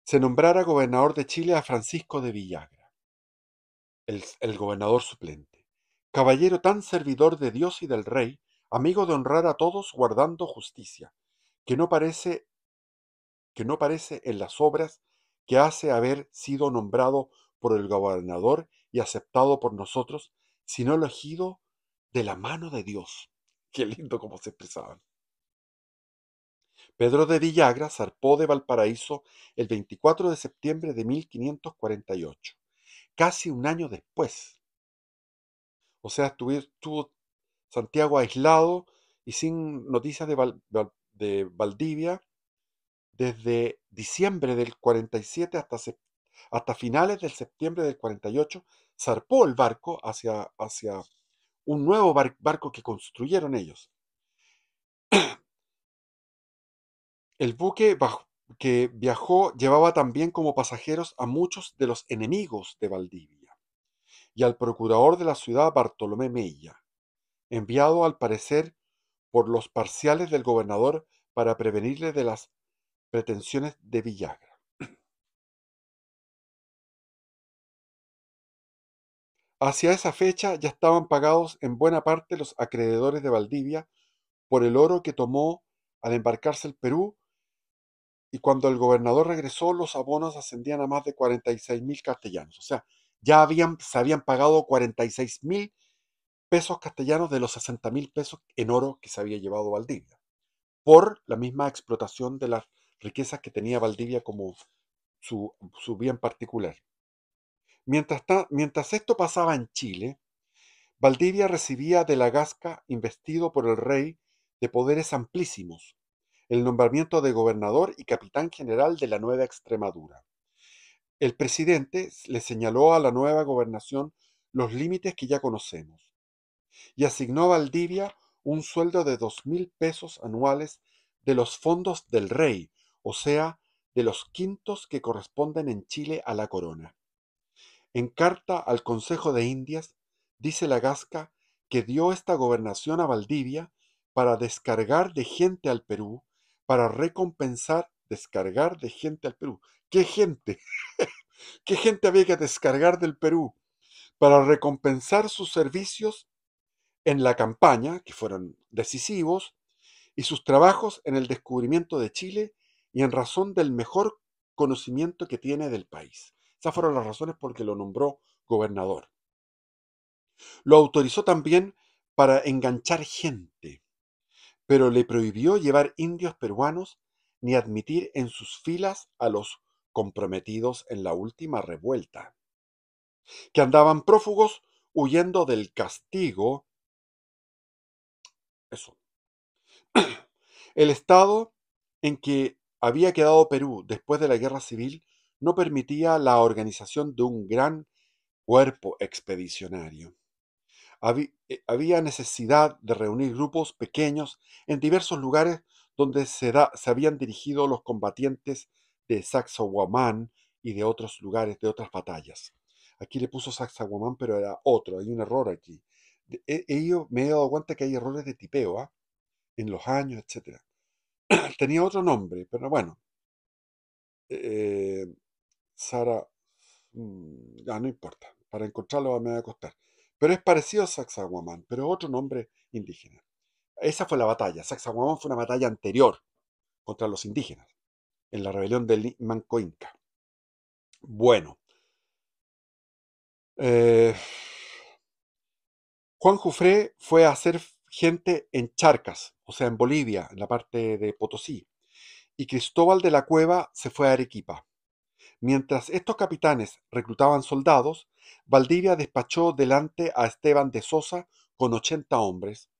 Speaker 1: se nombrara gobernador de Chile a Francisco de Villagra, el gobernador suplente, caballero tan servidor de Dios y del rey, amigo de honrar a todos guardando justicia, que no parece, que no parece en las obras que hace haber sido nombrado por el gobernador y aceptado por nosotros, sino elegido de la mano de Dios. Qué lindo cómo se expresaban. Pedro de Villagra zarpó de Valparaíso el 24 de septiembre de 1548, casi un año después. O sea, estuvo Santiago aislado y sin noticias de Valdivia desde diciembre del 47 hasta finales del septiembre del 48. Zarpó el barco hacia un nuevo barco que construyeron ellos. El buque que viajó llevaba también como pasajeros a muchos de los enemigos de Valdivia y al procurador de la ciudad Bartolomé Mella, enviado al parecer por los parciales del gobernador para prevenirle de las pretensiones de Villagra. Hacia esa fecha ya estaban pagados en buena parte los acreedores de Valdivia por el oro que tomó al embarcarse el Perú, y cuando el gobernador regresó los abonos ascendían a más de 46.000 castellanos. O sea, se habían pagado 46.000 pesos castellanos de los 60.000 pesos en oro que se había llevado Valdivia, por la misma explotación de las riquezas que tenía Valdivia como su bien particular. Mientras esto pasaba en Chile, Valdivia recibía de la Gasca, investido por el rey, de poderes amplísimos, el nombramiento de gobernador y capitán general de la Nueva Extremadura. El presidente le señaló a la nueva gobernación los límites que ya conocemos y asignó a Valdivia un sueldo de 2.000 pesos anuales de los fondos del rey, o sea, de los quintos que corresponden en Chile a la corona. En carta al Consejo de Indias, dice la Gasca que dio esta gobernación a Valdivia para descargar de gente al Perú, para recompensar descargar de gente al Perú. ¿Qué gente? ¿Qué gente había que descargar del Perú? Para recompensar sus servicios en la campaña, que fueron decisivos, y sus trabajos en el descubrimiento de Chile y en razón del mejor conocimiento que tiene del país. Esas fueron las razones por que lo nombró gobernador. Lo autorizó también para enganchar gente, pero le prohibió llevar indios peruanos ni admitir en sus filas a los comprometidos en la última revuelta, que andaban prófugos huyendo del castigo. Eso. El estado en que había quedado Perú después de la guerra civil no permitía la organización de un gran cuerpo expedicionario. Había necesidad de reunir grupos pequeños en diversos lugares donde se habían dirigido los combatientes de Sacsayhuamán y de otros lugares, de otras batallas. Aquí le puso Sacsayhuamán, pero era otro, hay un error aquí. Me he dado cuenta que hay errores de tipeo, ¿ah? En los años, etcétera. Tenía otro nombre, pero bueno, eh, Sara, ya no importa, para encontrarlo me va a costar. Pero es parecido a Sacsayhuamán, pero otro nombre indígena. Esa fue la batalla. Sacsayhuamán fue una batalla anterior contra los indígenas. en la rebelión del Manco Inca. Bueno, eh, Juan Jufré fue a hacer gente en Charcas, o sea, en Bolivia, en la parte de Potosí, y Cristóbal de la Cueva se fue a Arequipa. Mientras estos capitanes reclutaban soldados, Valdivia despachó delante a Esteban de Sosa con 80 hombres,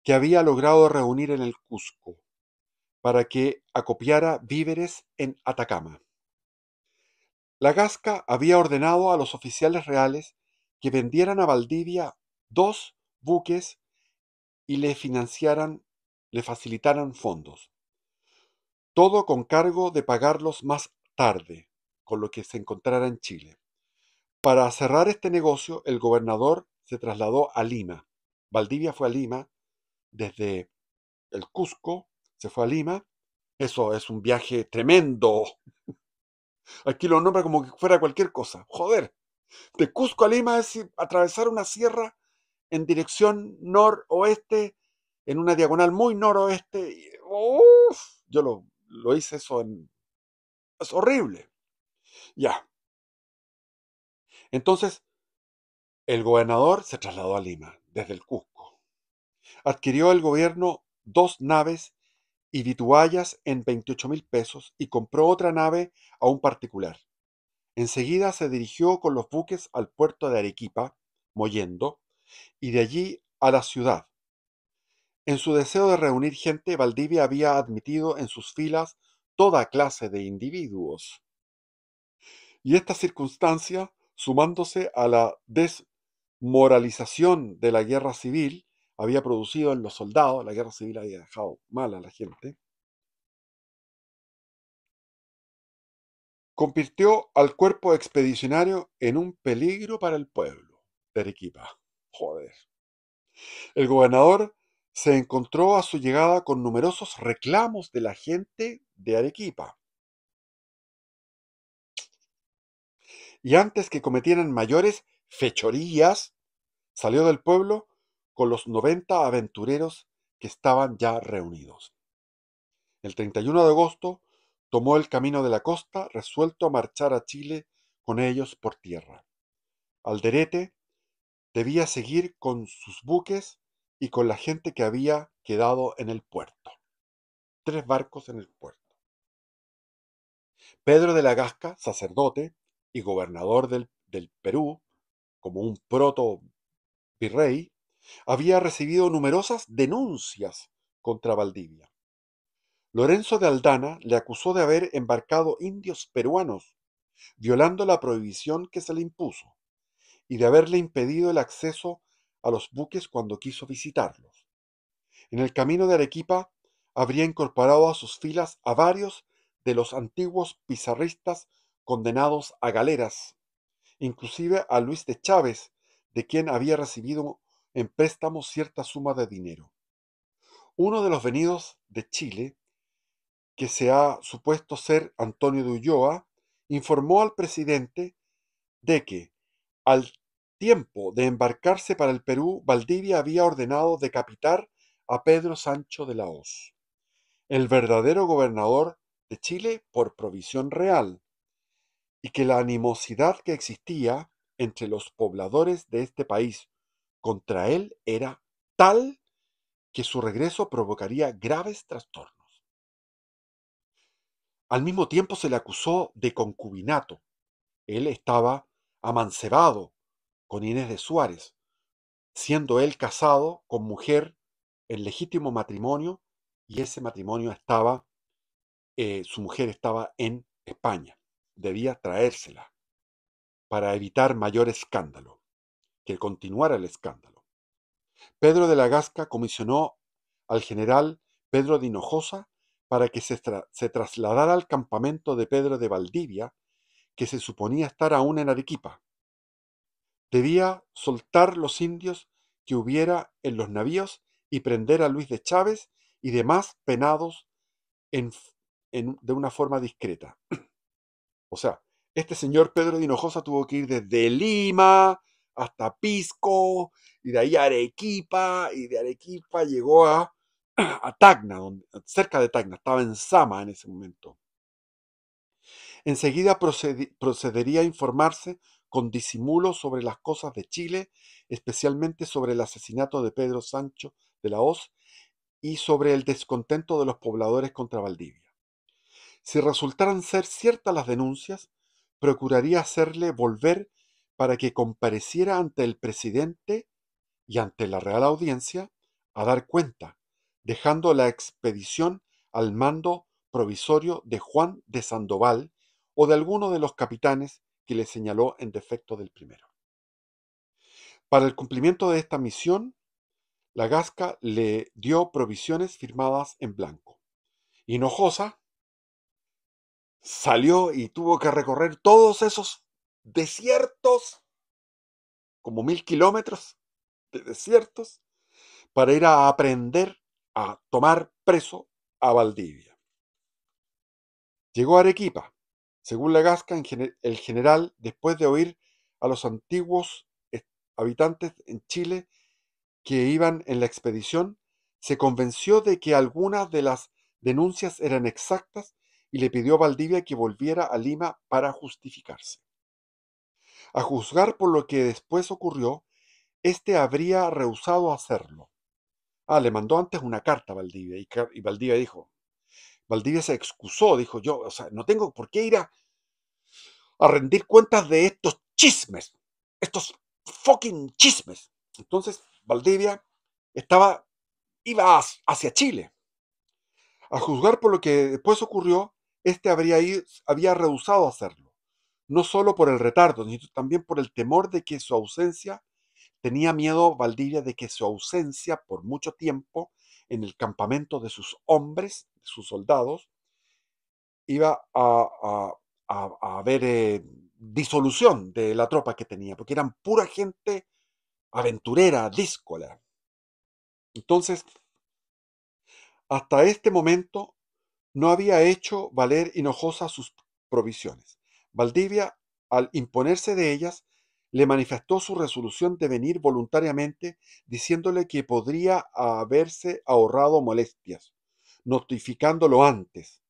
Speaker 1: que había logrado reunir en el Cusco, para que acopiara víveres en Atacama. La Gasca había ordenado a los oficiales reales que vendieran a Valdivia 2 buques y le facilitaran fondos, todo con cargo de pagarlos más tarde, con lo que se encontrara en Chile. Para cerrar este negocio, el gobernador se trasladó a Lima. Valdivia fue a Lima, desde el Cusco se fue a Lima. Eso es un viaje tremendo. Aquí lo nombra como que fuera cualquier cosa. Joder, de Cusco a Lima es atravesar una sierra en dirección noroeste, en una diagonal muy noroeste. Uf, yo lo hice eso es horrible. Ya. Entonces, el gobernador se trasladó a Lima, desde el Cusco. Adquirió el gobierno 2 naves y vituallas en 28.000 pesos y compró otra nave a un particular. Enseguida se dirigió con los buques al puerto de Arequipa, Mollendo, y de allí a la ciudad. En su deseo de reunir gente, Valdivia había admitido en sus filas toda clase de individuos. Y esta circunstancia, sumándose a la desmoralización de la guerra civil, había producido en los soldados, la guerra civil había dejado mal a la gente, convirtió al cuerpo expedicionario en un peligro para el pueblo de Arequipa. Joder. El gobernador se encontró a su llegada con numerosos reclamos de la gente de Arequipa. Y antes que cometieran mayores fechorías, salió del pueblo con los 90 aventureros que estaban ya reunidos. El 31 de agosto tomó el camino de la costa, resuelto a marchar a Chile con ellos por tierra. Alderete debía seguir con sus buques y con la gente que había quedado en el puerto. 3 barcos en el puerto. Pedro de la Gasca, sacerdote y gobernador del Perú, como un proto virrey, había recibido numerosas denuncias contra Valdivia. Lorenzo de Aldana le acusó de haber embarcado indios peruanos, violando la prohibición que se le impuso, y de haberle impedido el acceso a los buques cuando quiso visitarlos. En el camino de Arequipa habría incorporado a sus filas a varios de los antiguos pizarristas condenados a galeras, inclusive a Luis de Chávez, de quien había recibido en préstamo cierta suma de dinero. Uno de los venidos de Chile, que se ha supuesto ser Antonio de Ulloa, informó al presidente de que, al tiempo de embarcarse para el Perú, Valdivia había ordenado decapitar a Pedro Sancho de la Hoz, el verdadero gobernador de Chile por provisión real, y que la animosidad que existía entre los pobladores de este país contra él era tal que su regreso provocaría graves trastornos. Al mismo tiempo se le acusó de concubinato. Él estaba amancebado con Inés de Suárez, siendo él casado con mujer en legítimo matrimonio, y ese matrimonio su mujer estaba en España. Debía traérsela para evitar mayor escándalo, que continuara el escándalo. Pedro de la Gasca comisionó al general Pedro de Hinojosa para que se trasladara al campamento de Pedro de Valdivia, que se suponía estar aún en Arequipa. Debía soltar los indios que hubiera en los navíos y prender a Luis de Chávez y demás penados de una forma discreta. O sea, este señor Pedro de Hinojosa tuvo que ir desde Lima hasta Pisco, y de ahí a Arequipa, y de Arequipa llegó a Tacna, cerca de Tacna, estaba en Sama en ese momento. Enseguida procedería a informarse con disimulo sobre las cosas de Chile, especialmente sobre el asesinato de Pedro Sancho de la Hoz y sobre el descontento de los pobladores contra Valdivia. Si resultaran ser ciertas las denuncias, procuraría hacerle volver para que compareciera ante el presidente y ante la Real Audiencia a dar cuenta, dejando la expedición al mando provisorio de Juan de Sandoval o de alguno de los capitanes que le señaló en defecto del primero. Para el cumplimiento de esta misión, la Gasca le dio provisiones firmadas en blanco. Hinojosa salió y tuvo que recorrer todos esos desiertos, como 1000 kilómetros de desiertos, para ir a aprender a tomar preso a Valdivia. Llegó a Arequipa. Según la Gasca, el general, después de oír a los antiguos habitantes en Chile que iban en la expedición, se convenció de que algunas de las denuncias eran exactas y le pidió a Valdivia que volviera a Lima para justificarse. A juzgar por lo que después ocurrió, éste habría rehusado hacerlo. Le mandó antes una carta a Valdivia y Valdivia dijo, Valdivia se excusó, dijo yo, o sea, no tengo por qué ir a rendir cuentas de estos chismes, estos fucking chismes. Entonces Valdivia iba hacia Chile. A juzgar por lo que después ocurrió, este había rehusado hacerlo, no solo por el retardo, sino también por el temor de que su ausencia, tenía miedo Valdivia de que su ausencia por mucho tiempo en el campamento de sus hombres, de sus soldados, iba a haber disolución de la tropa que tenía, porque eran pura gente aventurera, díscola. Entonces, hasta este momento no había hecho valer Hinojosa sus provisiones. Valdivia, al imponerse de ellas, le manifestó su resolución de venir voluntariamente, diciéndole que podría haberse ahorrado molestias, notificándolo antes,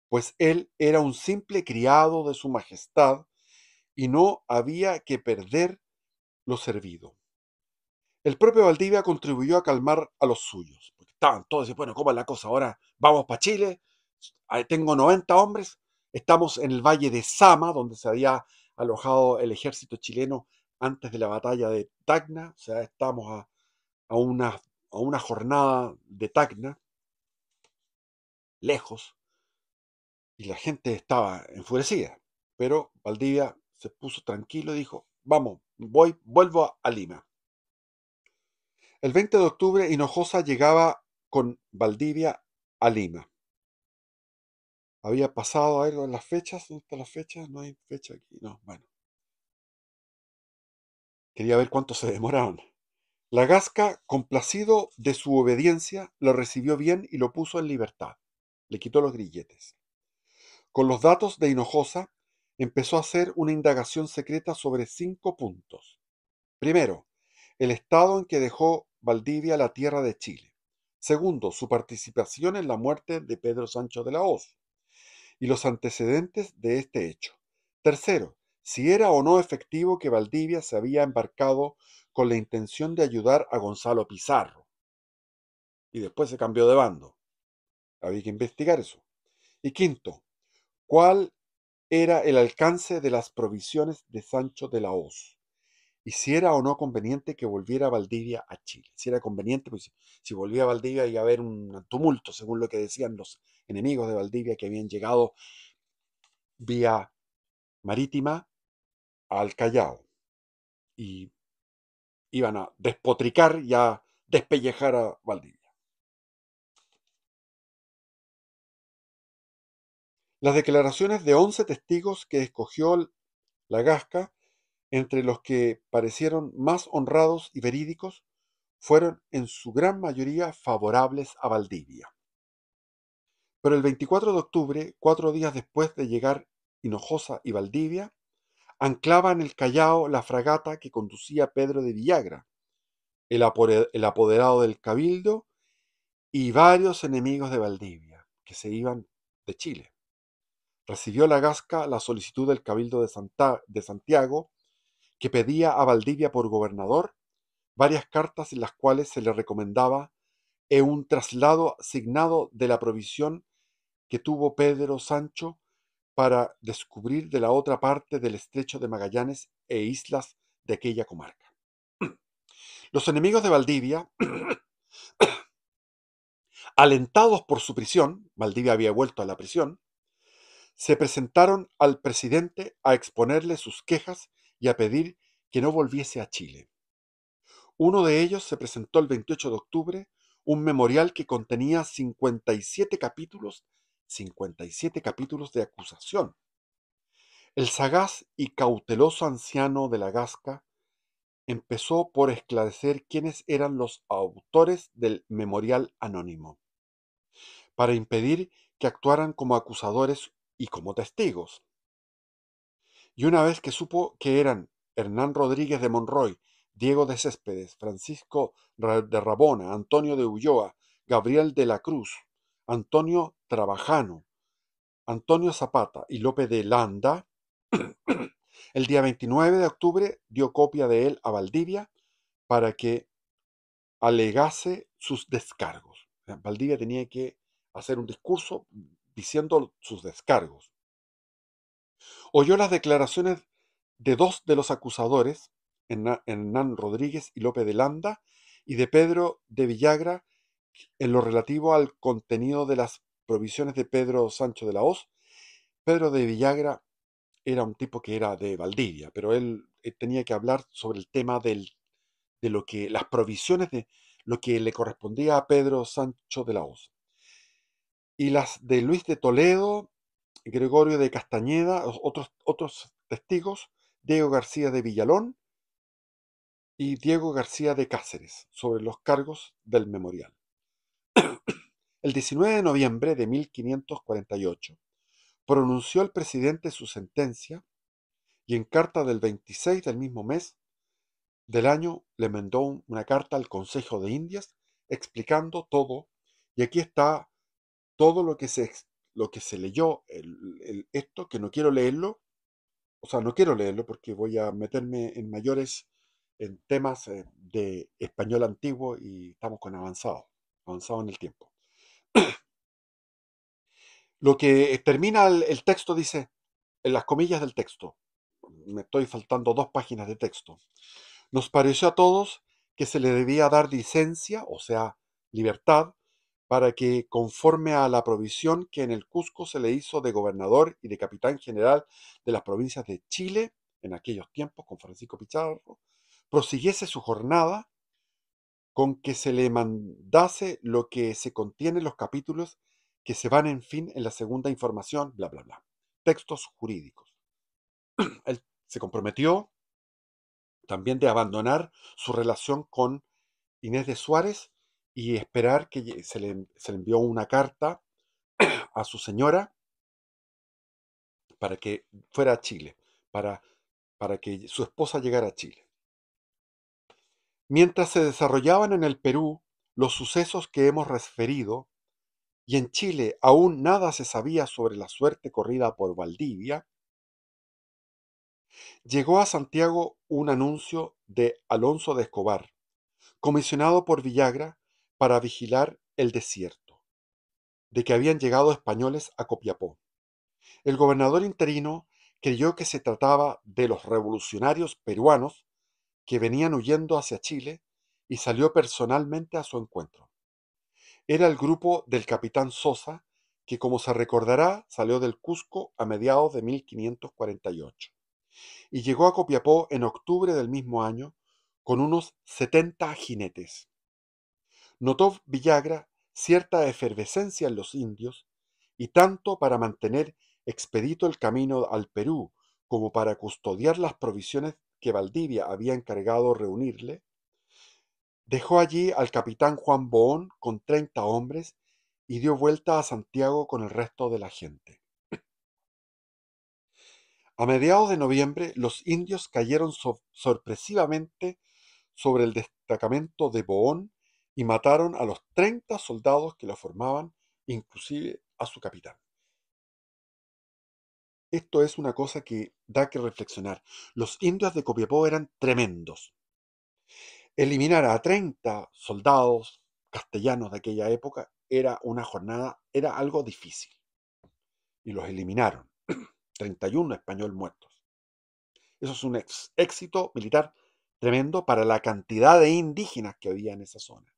Speaker 1: pues él era un simple criado de su majestad y no había que perder lo servido. El propio Valdivia contribuyó a calmar a los suyos, porque estaban todos diciendo, bueno, ¿cómo es la cosa? Ahora vamos para Chile, tengo 90 hombres, estamos en el valle de Sama, donde se había alojado el ejército chileno antes de la batalla de Tacna, o sea, estamos a una jornada de Tacna, lejos, y la gente estaba enfurecida, pero Valdivia se puso tranquilo y dijo, vamos, vuelvo a Lima. El 20 de octubre Hinojosa llegaba con Valdivia a Lima. ¿Había pasado algo en las fechas? ¿Dónde están las fechas? No hay fecha aquí. No, bueno. Quería ver cuánto se demoraron. La Gasca, complacido de su obediencia, lo recibió bien y lo puso en libertad. Le quitó los grilletes. Con los datos de Hinojosa, empezó a hacer una indagación secreta sobre 5 puntos. Primero, el estado en que dejó Valdivia la tierra de Chile. Segundo, su participación en la muerte de Pedro Sancho de la Hoz y los antecedentes de este hecho. Tercero, si era o no efectivo que Valdivia se había embarcado con la intención de ayudar a Gonzalo Pizarro. Y después se cambió de bando. Había que investigar eso. Y quinto, ¿cuál era el alcance de las provisiones de Sancho de la Hoz? Y si era o no conveniente que volviera Valdivia a Chile. Si era conveniente, pues si volvía a Valdivia iba a haber un tumulto, según lo que decían los enemigos de Valdivia que habían llegado vía marítima al Callao y iban a despotricar y a despellejar a Valdivia. Las declaraciones de 11 testigos que escogió la Gasca, entre los que parecieron más honrados y verídicos, fueron en su gran mayoría favorables a Valdivia. Pero el 24 de octubre, 4 días después de llegar Hinojosa y Valdivia, anclaba en el Callao la fragata que conducía Pedro de Villagra, el apoderado del Cabildo, y varios enemigos de Valdivia, que se iban de Chile. recibió la Gasca la solicitud del Cabildo de Santiago, que pedía a Valdivia por gobernador varias cartas en las cuales se le recomendaba un traslado asignado de la provisión que tuvo Pedro Sancho para descubrir de la otra parte del estrecho de Magallanes e islas de aquella comarca. Los enemigos de Valdivia, alentados por su prisión, Valdivia había vuelto a la prisión, se presentaron al presidente a exponerle sus quejas y a pedir que no volviese a Chile. Uno de ellos se presentó el 28 de octubre, un memorial que contenía 57 capítulos de acusación. El sagaz y cauteloso anciano de la Gasca empezó por esclarecer quiénes eran los autores del memorial anónimo, para impedir que actuaran como acusadores y como testigos. Y una vez que supo que eran Hernán Rodríguez de Monroy, Diego de Céspedes, Francisco de Rabona, Antonio de Ulloa, Gabriel de la Cruz, Antonio Trabajano, Antonio Zapata y Lope de Landa, el día 29 de octubre dio copia de él a Valdivia para que alegase sus descargos. Valdivia tenía que hacer un discurso diciendo sus descargos. Oyó las declaraciones de dos de los acusadores, Hernán Rodríguez y Lope de Landa, y de Pedro de Villagra, en lo relativo al contenido de las provisiones de Pedro Sancho de la Hoz. Pedro de Villagra era un tipo que era de Valdivia, pero él tenía que hablar sobre el tema de lo que, las provisiones de lo que le correspondía a Pedro Sancho de la Hoz. Y las de Luis de Toledo, Gregorio de Castañeda, otros testigos, Diego García de Villalón y Diego García de Cáceres, sobre los cargos del memorial. El 19 de noviembre de 1548 pronunció el presidente su sentencia y en carta del 26 del mismo mes del año le mandó una carta al Consejo de Indias explicando todo, y aquí está todo lo que se leyó, esto, que no quiero leerlo, o sea, no quiero leerlo porque voy a meterme en mayores, en temas de español antiguo y estamos con avanzado en el tiempo. Lo que termina el texto dice, en las comillas del texto, me estoy faltando 2 páginas de texto. Nos pareció a todos que se le debía dar licencia, o sea, libertad, para que, conforme a la provisión que en el Cusco se le hizo de gobernador y de capitán general de las provincias de Chile, en aquellos tiempos, con Francisco Pizarro, prosiguiese su jornada, con que se le mandase lo que se contiene en los capítulos que se van en fin en la segunda información, bla, bla, bla. Textos jurídicos. Él se comprometió también de abandonar su relación con Inés de Suárez y esperar que se le envió una carta a su señora para que fuera a Chile, para, para que su esposa llegara a Chile. Mientras se desarrollaban en el Perú los sucesos que hemos referido, y en Chile aún nada se sabía sobre la suerte corrida por Valdivia, llegó a Santiago un anuncio de Alonso de Escobar, comisionado por Villagra para vigilar el desierto, de que habían llegado españoles a Copiapó. El gobernador interino creyó que se trataba de los revolucionarios peruanos que venían huyendo hacia Chile y salió personalmente a su encuentro. Era el grupo del capitán Sosa, que, como se recordará, salió del Cusco a mediados de 1548 y llegó a Copiapó en octubre del mismo año con unos 70 jinetes. Notó Villagra cierta efervescencia en los indios, y tanto para mantener expedito el camino al Perú como para custodiar las provisiones que Valdivia había encargado reunirle, dejó allí al capitán Juan Boón con 30 hombres y dio vuelta a Santiago con el resto de la gente. A mediados de noviembre, los indios cayeron sorpresivamente sobre el destacamento de Boón y mataron a los 30 soldados que lo formaban, inclusive a su capitán. Esto es una cosa que da que reflexionar. Los indios de Copiapó eran tremendos. Eliminar a 30 soldados castellanos de aquella época era una jornada, era algo difícil. Y los eliminaron. 31 españoles muertos. Eso es un éxito militar tremendo para la cantidad de indígenas que había en esa zona,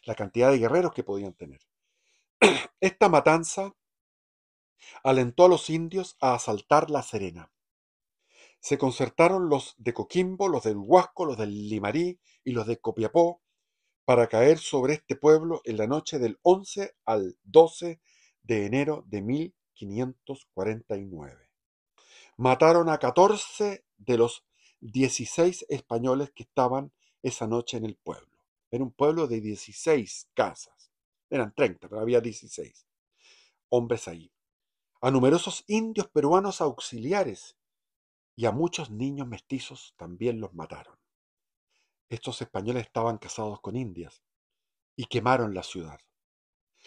Speaker 1: la cantidad de guerreros que podían tener. Esta matanza alentó a los indios a asaltar La Serena. Se concertaron los de Coquimbo, los del Huasco, los del Limarí y los de Copiapó para caer sobre este pueblo en la noche del 11 al 12 de enero de 1549. Mataron a 14 de los 16 españoles que estaban esa noche en el pueblo. Era un pueblo de 16 casas. Eran 30, pero había 16 hombres ahí. A numerosos indios peruanos auxiliares y a muchos niños mestizos también los mataron. Estos españoles estaban casados con indias y quemaron la ciudad.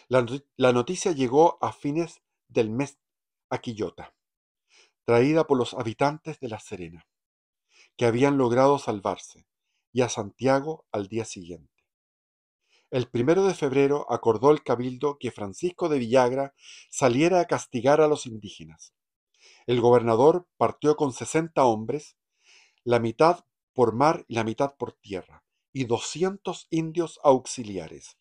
Speaker 1: La noticia llegó a fines del mes a Quillota, traída por los habitantes de La Serena, que habían logrado salvarse, y a Santiago al día siguiente. El 1 de febrero acordó el cabildo que Francisco de Villagra saliera a castigar a los indígenas. El gobernador partió con 60 hombres, la mitad por mar y la mitad por tierra, y 200 indios auxiliares.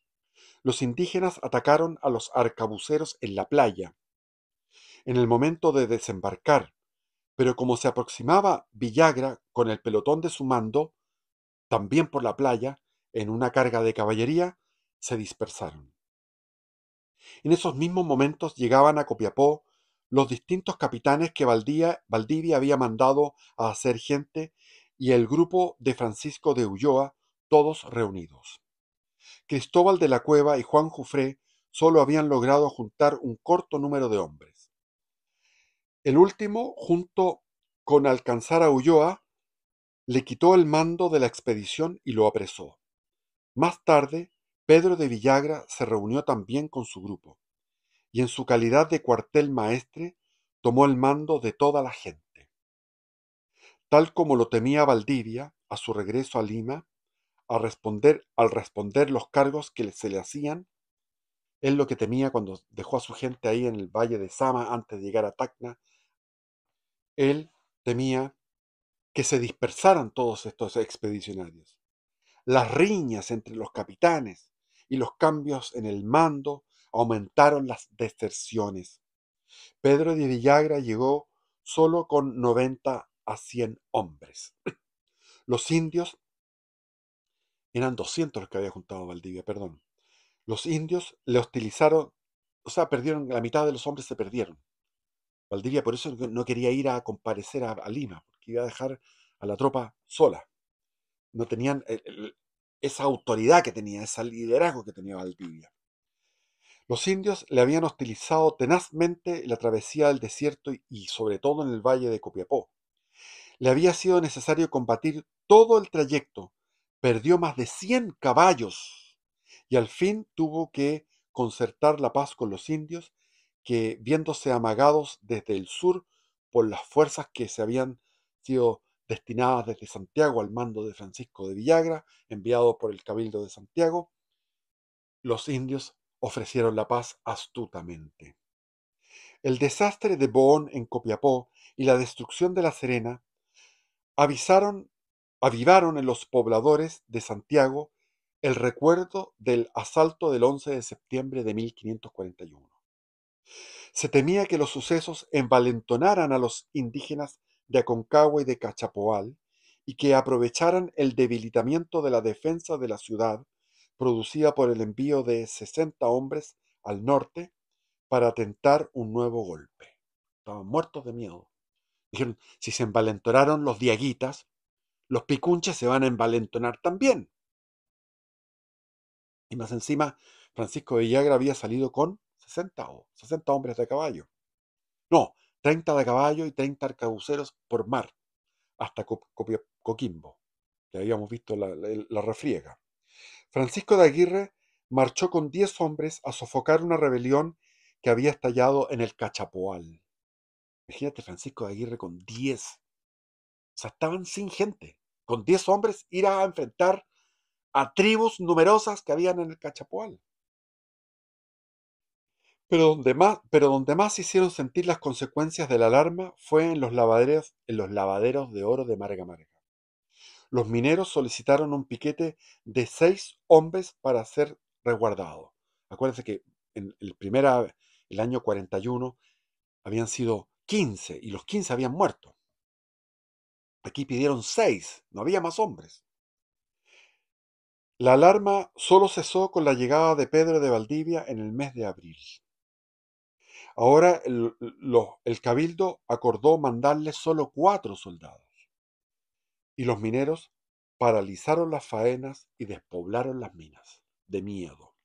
Speaker 1: Los indígenas atacaron a los arcabuceros en la playa, en el momento de desembarcar, pero como se aproximaba Villagra con el pelotón de su mando, también por la playa, en una carga de caballería, se dispersaron. En esos mismos momentos llegaban a Copiapó los distintos capitanes que Valdivia había mandado a hacer gente y el grupo de Francisco de Ulloa, todos reunidos. Cristóbal de la Cueva y Juan Jufré solo habían logrado juntar un corto número de hombres. El último, junto con alcanzar a Ulloa, le quitó el mando de la expedición y lo apresó. Más tarde, Pedro de Villagra se reunió también con su grupo, y en su calidad de cuartel maestre tomó el mando de toda la gente. Tal como lo temía Valdivia, a su regreso a Lima, al responder los cargos que se le hacían, él lo que temía cuando dejó a su gente ahí en el valle de Sama antes de llegar a Tacna, él temía que se dispersaran todos estos expedicionarios. Las riñas entre los capitanes y los cambios en el mando aumentaron las deserciones. Pedro de Villagra llegó solo con 90 a 100 hombres. Los indios, eran 200 los que había juntado Valdivia, perdón. Los indios le hostilizaron, o sea, perdieron, la mitad de los hombres se perdieron. Valdivia por eso no quería ir a comparecer a Lima, porque iba a dejar a la tropa sola. No tenían esa autoridad que tenía, ese liderazgo que tenía Valdivia. Los indios le habían hostilizado tenazmente la travesía del desierto y sobre todo en el valle de Copiapó. Le había sido necesario combatir todo el trayecto, perdió más de 100 caballos y al fin tuvo que concertar la paz con los indios que, viéndose amagados desde el sur por las fuerzas que se habían sido destinadas desde Santiago al mando de Francisco de Villagra, enviado por el Cabildo de Santiago, los indios ofrecieron la paz astutamente. El desastre de Bohón en Copiapó y la destrucción de La Serena avisaron, avivaron en los pobladores de Santiago el recuerdo del asalto del 11 de septiembre de 1541. Se temía que los sucesos envalentonaran a los indígenas de Aconcagua y de Cachapoal y que aprovecharan el debilitamiento de la defensa de la ciudad producida por el envío de 60 hombres al norte para tentar un nuevo golpe. Estaban muertos de miedo. Dijeron, si se envalentonaron los diaguitas, los picunches se van a envalentonar también. Y más encima, Francisco de Villagra había salido con 60 hombres de caballo. No, 30 de caballo y 30 arcabuceros por mar, hasta Coquimbo, que habíamos visto la refriega. Francisco de Aguirre marchó con 10 hombres a sofocar una rebelión que había estallado en el Cachapoal. Imagínate Francisco de Aguirre con 10. O sea, estaban sin gente. Con 10 hombres ir a enfrentar a tribus numerosas que habían en el Cachapoal. Pero donde más hicieron sentir las consecuencias de la alarma fue en los lavaderos de oro de Marga Marga. Los mineros solicitaron un piquete de 6 hombres para ser resguardado. Acuérdense que en el año 41 habían sido 15 y los 15 habían muerto. Aquí pidieron 6, no había más hombres. La alarma solo cesó con la llegada de Pedro de Valdivia en el mes de abril. Ahora el cabildo acordó mandarle solo 4 soldados y los mineros paralizaron las faenas y despoblaron las minas, de miedo.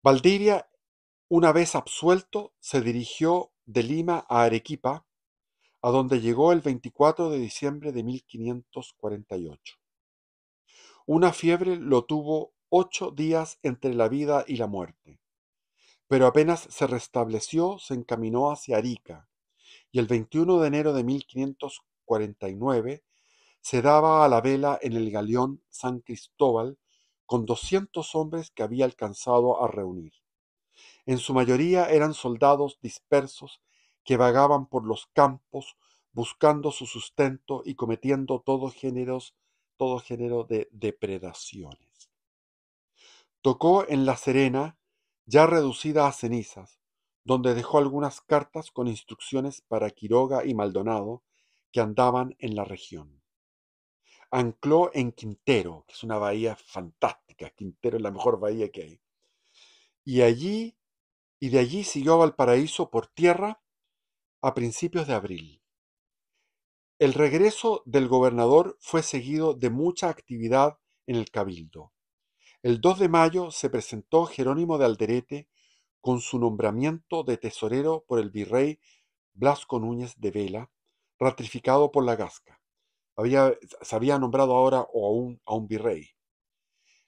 Speaker 1: Valdivia, una vez absuelto, se dirigió de Lima a Arequipa, a donde llegó el 24 de diciembre de 1548. Una fiebre lo tuvo 8 días entre la vida y la muerte, pero apenas se restableció se encaminó hacia Arica, y el 21 de enero de 1549 se daba a la vela en el galeón San Cristóbal con 200 hombres que había alcanzado a reunir. En su mayoría eran soldados dispersos que vagaban por los campos buscando su sustento y cometiendo todo género de depredaciones. Tocó en La Serena, ya reducida a cenizas, donde dejó algunas cartas con instrucciones para Quiroga y Maldonado, que andaban en la región. Ancló en Quintero, que es una bahía fantástica. Quintero es la mejor bahía que hay. Y de allí siguió a Valparaíso por tierra a principios de abril. El regreso del gobernador fue seguido de mucha actividad en el cabildo. El 2 de mayo se presentó Jerónimo de Alderete con su nombramiento de tesorero por el virrey Blasco Núñez de Vela, ratificado por la Gasca. Se había nombrado ahora a un virrey.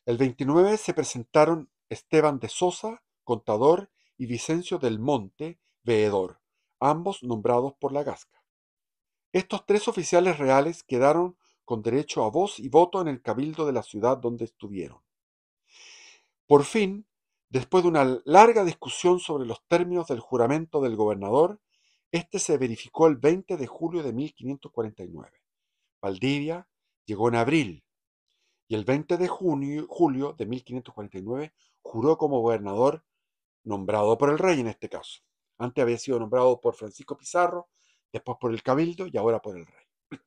Speaker 1: El 29 se presentaron Esteban de Sosa, contador, y Vicencio del Monte, veedor, ambos nombrados por la Gasca. Estos 3 oficiales reales quedaron con derecho a voz y voto en el cabildo de la ciudad donde estuvieron. Por fin, después de una larga discusión sobre los términos del juramento del gobernador, este se verificó el 20 de julio de 1549. Valdivia llegó en abril y el 20 de julio de 1549 juró como gobernador, nombrado por el rey en este caso. Antes había sido nombrado por Francisco Pizarro, después por el cabildo y ahora por el rey.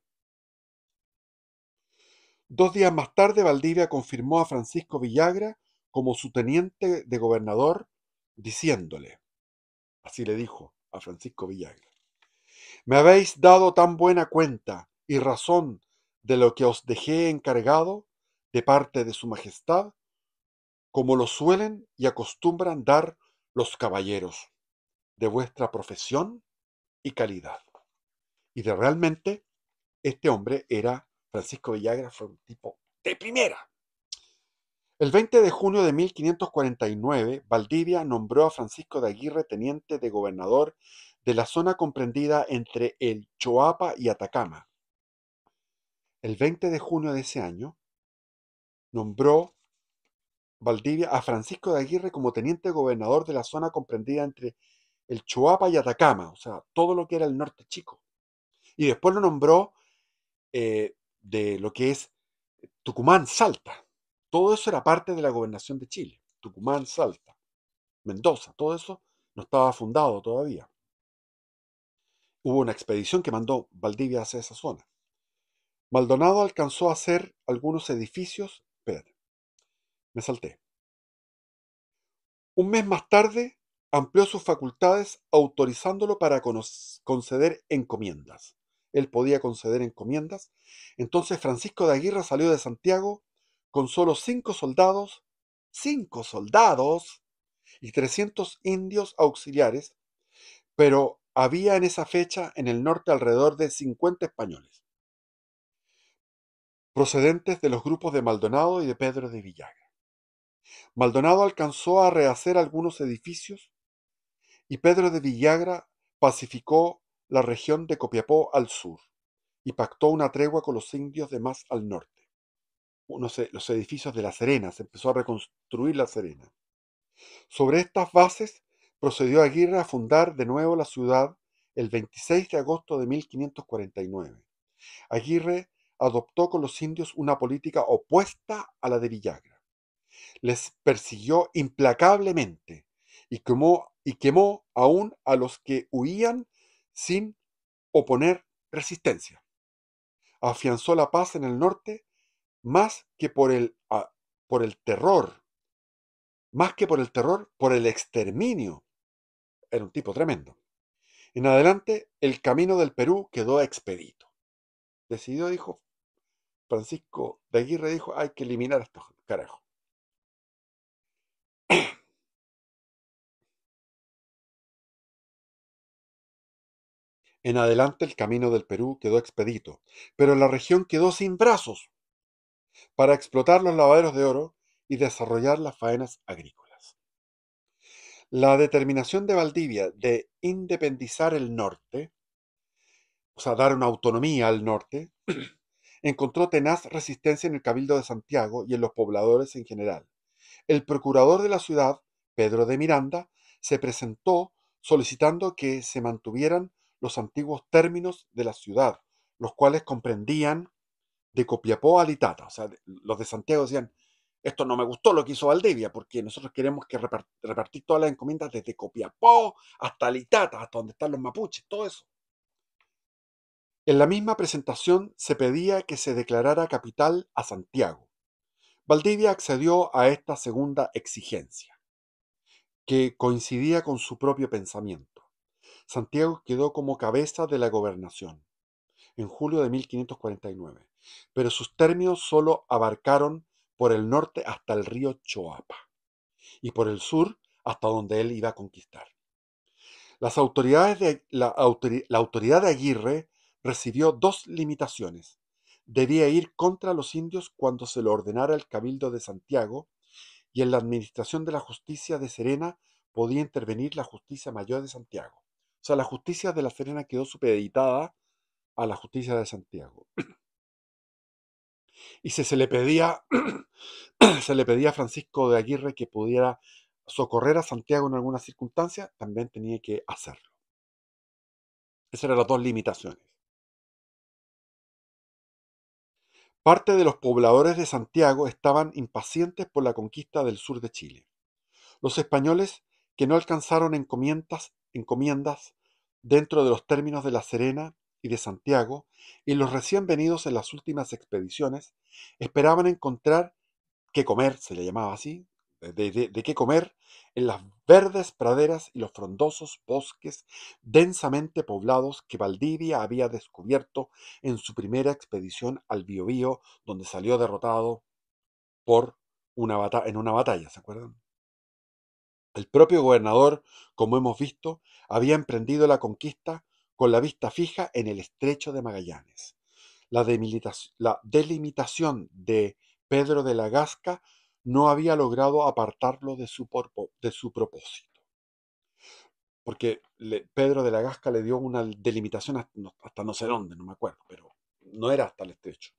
Speaker 1: 2 días más tarde, Valdivia confirmó a Francisco Villagra como su teniente de gobernador, diciéndole, así le dijo a Francisco Villagra: me habéis dado tan buena cuenta y razón de lo que os dejé encargado de parte de su majestad, como lo suelen y acostumbran dar los caballeros de vuestra profesión y calidad. Y realmente este hombre Francisco Villagra, fue un tipo de primera. El 20 de junio de 1549, Valdivia nombró a Francisco de Aguirre teniente de gobernador de la zona comprendida entre el Choapa y Atacama. El 20 de junio de ese año, nombró Valdivia a Francisco de Aguirre como teniente gobernador de la zona comprendida entre el Choapa y Atacama, o sea, todo lo que era el norte chico. Y después lo nombró de lo que es Tucumán, Salta. Todo eso era parte de la gobernación de Chile. Tucumán, Salta, Mendoza, todo eso no estaba fundado todavía. Hubo una expedición que mandó Valdivia hacia esa zona. Maldonado alcanzó a hacer algunos edificios. Espérate, me salté. Un mes más tarde amplió sus facultades autorizándolo para conceder encomiendas. Él podía conceder encomiendas. Entonces Francisco de Aguirre salió de Santiago con solo 5 soldados y 300 indios auxiliares, pero había en esa fecha en el norte alrededor de 50 españoles, procedentes de los grupos de Maldonado y de Pedro de Villagra. Maldonado alcanzó a rehacer algunos edificios y Pedro de Villagra pacificó la región de Copiapó al sur y pactó una tregua con los indios de más al norte. Los edificios de La Serena, se empezó a reconstruir La Serena. Sobre estas bases procedió Aguirre a fundar de nuevo la ciudad el 26 de agosto de 1549. Aguirre adoptó con los indios una política opuesta a la de Villagra. Les persiguió implacablemente y quemó aún a los que huían sin oponer resistencia. Afianzó la paz en el norte más que por el terror, por el exterminio. Era un tipo tremendo. En adelante, el camino del Perú quedó expedito. Decidió, dijo, Francisco de Aguirre dijo, hay que eliminar a estos carajos. En adelante el camino del Perú quedó expedito, pero la región quedó sin brazos para explotar los lavaderos de oro y desarrollar las faenas agrícolas. La determinación de Valdivia de independizar el norte, o sea, dar una autonomía al norte, encontró tenaz resistencia en el Cabildo de Santiago y en los pobladores en general. El procurador de la ciudad, Pedro de Miranda, se presentó solicitando que se mantuvieran los antiguos términos de la ciudad, los cuales comprendían de Copiapó a Litata. O sea, los de Santiago decían, esto no me gustó lo que hizo Valdivia, porque nosotros queremos que repartir todas las encomiendas desde Copiapó hasta Litata, hasta donde están los mapuches, todo eso. En la misma presentación se pedía que se declarara capital a Santiago. Valdivia accedió a esta segunda exigencia, que coincidía con su propio pensamiento. Santiago quedó como cabeza de la gobernación en julio de 1549, pero sus términos solo abarcaron por el norte hasta el río Choapa y por el sur hasta donde él iba a conquistar. La autoridad de Aguirre recibió dos limitaciones. Debía ir contra los indios cuando se lo ordenara el Cabildo de Santiago, y en la administración de la justicia de Serena podía intervenir la justicia mayor de Santiago. O sea, la justicia de la Serena quedó supeditada a la justicia de Santiago. Y si se le pedía, se le pedía a Francisco de Aguirre que pudiera socorrer a Santiago en alguna circunstancia, también tenía que hacerlo. Esas eran las dos limitaciones. Parte de los pobladores de Santiago estaban impacientes por la conquista del sur de Chile. Los españoles, que no alcanzaron encomiendas dentro de los términos de La Serena y de Santiago, y los recién venidos en las últimas expediciones, esperaban encontrar qué comer, se le llamaba así, de qué comer en las verdes praderas y los frondosos bosques densamente poblados que Valdivia había descubierto en su primera expedición al Biobío, donde salió derrotado en una batalla, ¿se acuerdan? El propio gobernador, como hemos visto, había emprendido la conquista con la vista fija en el estrecho de Magallanes. La delimitación de Pedro de la Gasca no había logrado apartarlo de su propósito, porque Pedro de la Gasca le dio una delimitación hasta no sé dónde, no me acuerdo, pero no era hasta el estrecho.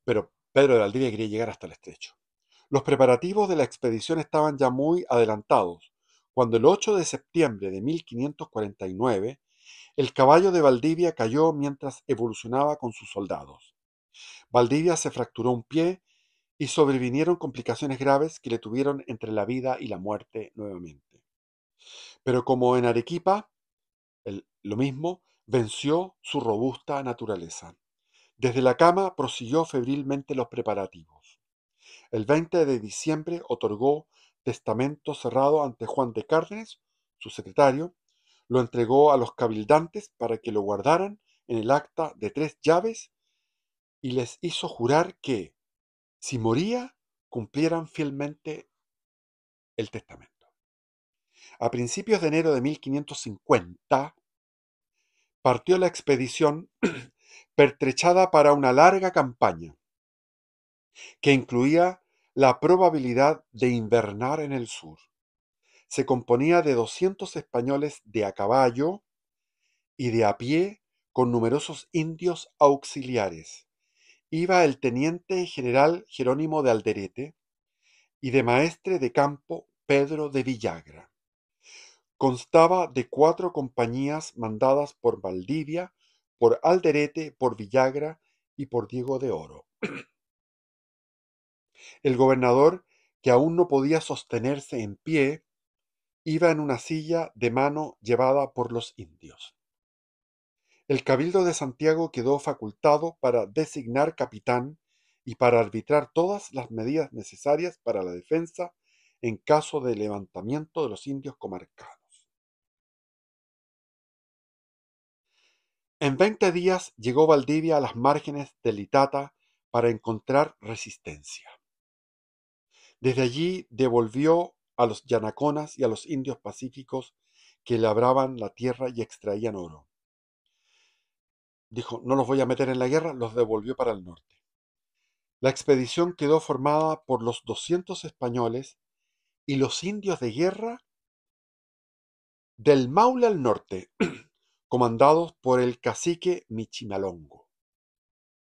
Speaker 1: Pero Pedro de Valdivia quería llegar hasta el estrecho. Los preparativos de la expedición estaban ya muy adelantados, cuando el 8 de septiembre de 1549 el caballo de Valdivia cayó mientras evolucionaba con sus soldados. Valdivia se fracturó un pie y sobrevinieron complicaciones graves que le tuvieron entre la vida y la muerte nuevamente. Pero como en Arequipa, lo mismo, venció su robusta naturaleza. Desde la cama prosiguió febrilmente los preparativos. El 20 de diciembre otorgó testamento cerrado ante Juan de Cárdenas, su secretario, lo entregó a los cabildantes para que lo guardaran en el acta de 3 llaves y les hizo jurar que, si moría, cumplieran fielmente el testamento. A principios de enero de 1550 partió la expedición pertrechada para una larga campaña que incluía la probabilidad de invernar en el sur. se componía de 200 españoles de a caballo y de a pie con numerosos indios auxiliares. Iba el teniente general Jerónimo de Alderete y de maestre de campo Pedro de Villagra. Constaba de 4 compañías mandadas por Valdivia, por Alderete, por Villagra y por Diego de Oro. El gobernador, que aún no podía sostenerse en pie, iba en una silla de mano llevada por los indios. El Cabildo de Santiago quedó facultado para designar capitán y para arbitrar todas las medidas necesarias para la defensa en caso de levantamiento de los indios comarcanos. En 20 días llegó Valdivia a las márgenes del Itata para encontrar resistencia. Desde allí devolvió a los yanaconas y a los indios pacíficos que labraban la tierra y extraían oro. Dijo, no los voy a meter en la guerra, los devolvió para el norte. La expedición quedó formada por los 200 españoles y los indios de guerra del Maule al norte, comandados por el cacique Michimalongo,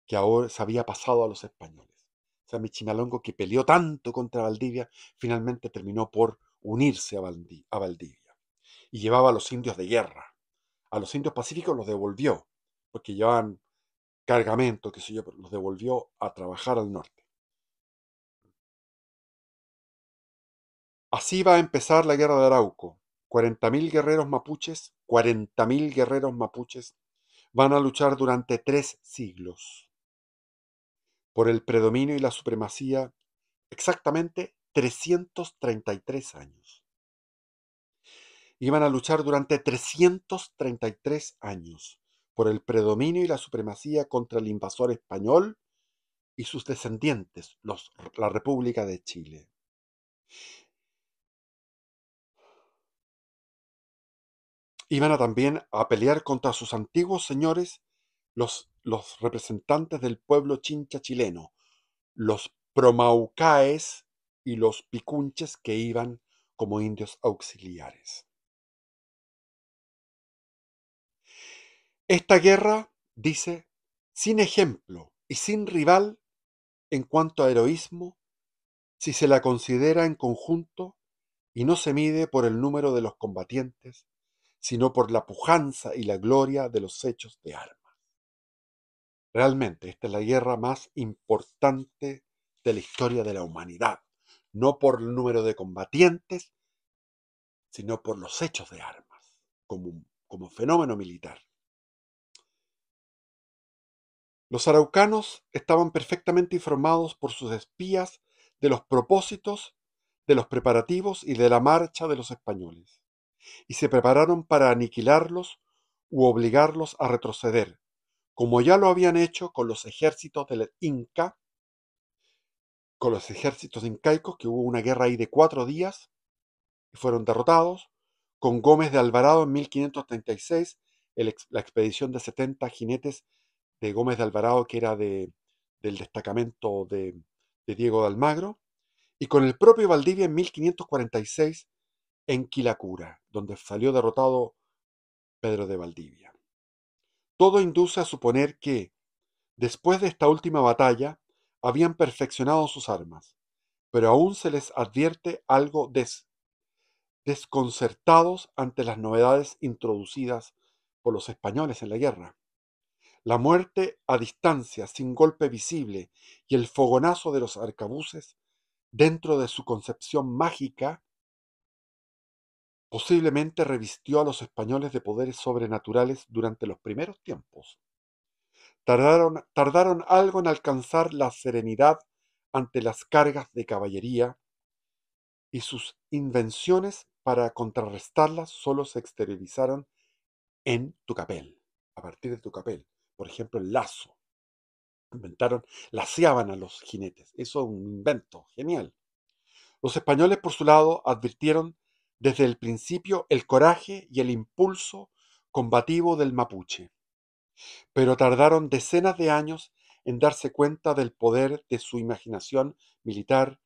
Speaker 1: que ahora se había pasado a los españoles. O sea, Michimalongo, que peleó tanto contra Valdivia, finalmente terminó por unirse a Valdivia. Y llevaba a los indios de guerra. A los indios pacíficos los devolvió, porque llevaban cargamento, qué sé yo, pero los devolvió a trabajar al norte. Así va a empezar la guerra de Arauco. 40.000 guerreros mapuches van a luchar durante 3 siglos por el predominio y la supremacía, exactamente 333 años. Iban a luchar durante 333 años por el predominio y la supremacía contra el invasor español y sus descendientes, la República de Chile. Iban también a pelear contra sus antiguos señores, los representantes del pueblo chincha chileno, los promaucaes y los picunches, que iban como indios auxiliares. Esta guerra, dice, sin ejemplo y sin rival en cuanto a heroísmo, si se la considera en conjunto y no se mide por el número de los combatientes, sino por la pujanza y la gloria de los hechos de armas. Realmente, esta es la guerra más importante de la historia de la humanidad, no por el número de combatientes, sino por los hechos de armas, como fenómeno militar. Los araucanos estaban perfectamente informados por sus espías de los propósitos, de los preparativos y de la marcha de los españoles, y se prepararon para aniquilarlos u obligarlos a retroceder, como ya lo habían hecho con los ejércitos del Inca, con los ejércitos incaicos, que hubo una guerra ahí de 4 días y fueron derrotados, con Gómez de Alvarado en 1536, la expedición de 70 jinetes de Gómez de Alvarado, que era del destacamento de Diego de Almagro, y con el propio Valdivia en 1546 en Quilicura, donde salió derrotado Pedro de Valdivia. Todo induce a suponer que, después de esta última batalla, habían perfeccionado sus armas, pero aún se les advierte algo desconcertados ante las novedades introducidas por los españoles en la guerra. La muerte a distancia, sin golpe visible, y el fogonazo de los arcabuces, dentro de su concepción mágica, posiblemente revistió a los españoles de poderes sobrenaturales durante los primeros tiempos. Tardaron algo en alcanzar la serenidad ante las cargas de caballería, y sus invenciones para contrarrestarlas solo se exteriorizaron en Tucapel, a partir de Tucapel. Por ejemplo, el lazo. Laceaban a los jinetes. Eso es un invento genial. Los españoles, por su lado, advirtieron desde el principio el coraje y el impulso combativo del mapuche, pero tardaron decenas de años en darse cuenta del poder de su imaginación militar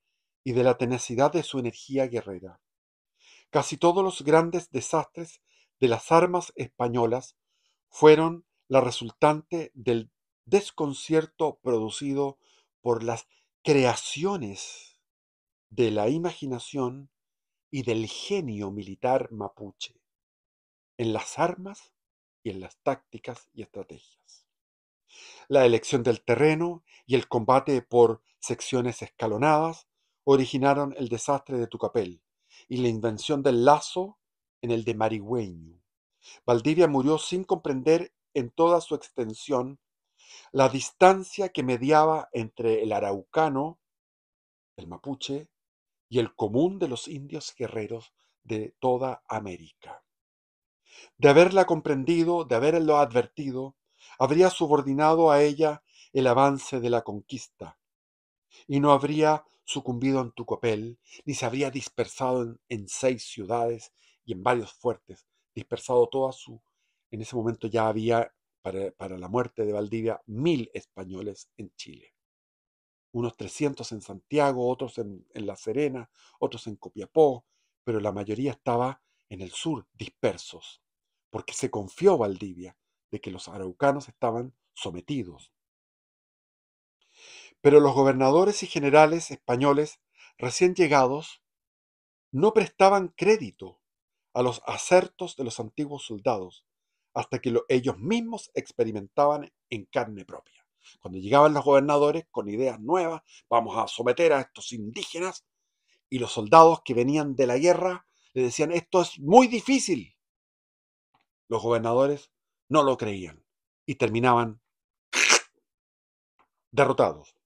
Speaker 1: y de la tenacidad de su energía guerrera. Casi todos los grandes desastres de las armas españolas fueron la resultante del desconcierto producido por las creaciones de la imaginación y del genio militar mapuche en las armas y en las tácticas y estrategias. La elección del terreno y el combate por secciones escalonadas originaron el desastre de Tucapel y la invención del lazo en el de Marigüeño. Valdivia murió sin comprender en toda su extensión la distancia que mediaba entre el araucano, el mapuche, y el común de los indios guerreros de toda América. De haberla comprendido, de haberlo advertido, habría subordinado a ella el avance de la conquista, y no habría sucumbido en Tucapel, ni se habría dispersado en 6 ciudades y en varios fuertes, dispersado toda su... En ese momento ya había, para la muerte de Valdivia, 1000 españoles en Chile. Unos 300 en Santiago, otros en La Serena, otros en Copiapó, pero la mayoría estaba en el sur, dispersos, porque se confió Valdivia de que los araucanos estaban sometidos. Pero los gobernadores y generales españoles recién llegados no prestaban crédito a los acertos de los antiguos soldados hasta que ellos mismos experimentaban en carne propia. Cuando llegaban los gobernadores con ideas nuevas, vamos a someter a estos indígenas, y los soldados que venían de la guerra le decían, esto es muy difícil. Los gobernadores no lo creían y terminaban derrotados.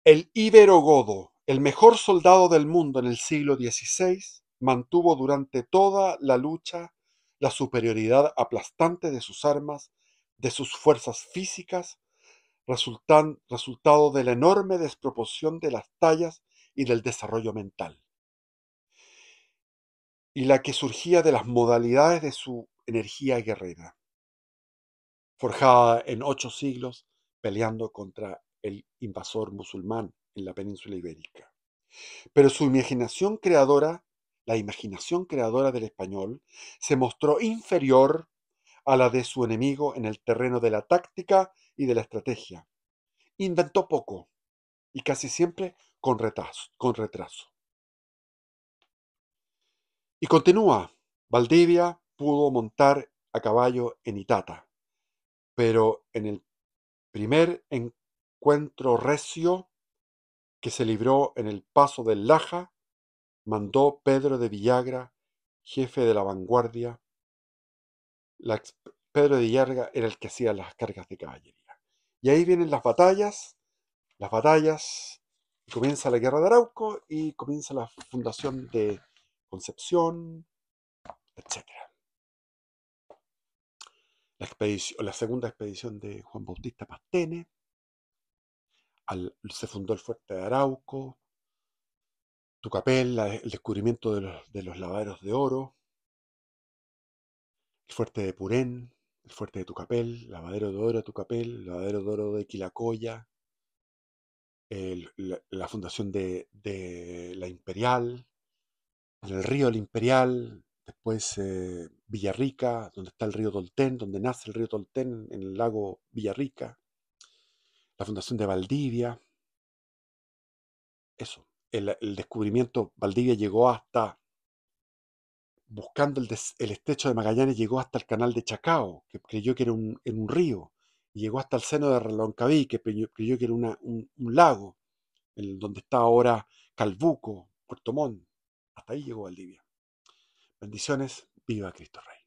Speaker 1: El íbero godo, el mejor soldado del mundo en el siglo XVI, mantuvo durante toda la lucha la superioridad aplastante de sus armas, de sus fuerzas físicas, resultado de la enorme desproporción de las tallas y del desarrollo mental, y la que surgía de las modalidades de su energía guerrera, forjada en 8 siglos peleando contra el invasor musulmán en la península ibérica. Pero su imaginación creadora, la imaginación creadora del español, se mostró inferior a la de su enemigo en el terreno de la táctica y de la estrategia. Inventó poco y casi siempre con retraso. Y continúa. Valdivia pudo montar a caballo en Itata, pero en el primer encuentro recio que se libró en el paso del Laja, mandó Pedro de Villagra, jefe de la vanguardia. Pedro de Villagra era el que hacía las cargas de caballería. Y ahí vienen las batallas, y comienza la guerra de Arauco y comienza la fundación de Concepción, etc. La segunda expedición de Juan Bautista Pastene, se fundó el fuerte de Arauco, Tucapel, el descubrimiento de los lavaderos de oro, el fuerte de Purén, el fuerte de Tucapel, lavadero de oro de Tucapel, lavadero de oro de Quilacoya, la fundación de la Imperial, en el río del Imperial, después Villarrica, donde está el río Tolten, donde nace el río Tolten, en el lago Villarrica, la fundación de Valdivia, eso. El descubrimiento, Valdivia llegó hasta, buscando el estrecho de Magallanes, llegó hasta el canal de Chacao, que creyó que era un río, y llegó hasta el seno de Reloncaví, que creyó que era un lago, donde está ahora Calbuco, Puerto Montt. Hasta ahí llegó Valdivia. Bendiciones, viva Cristo Rey.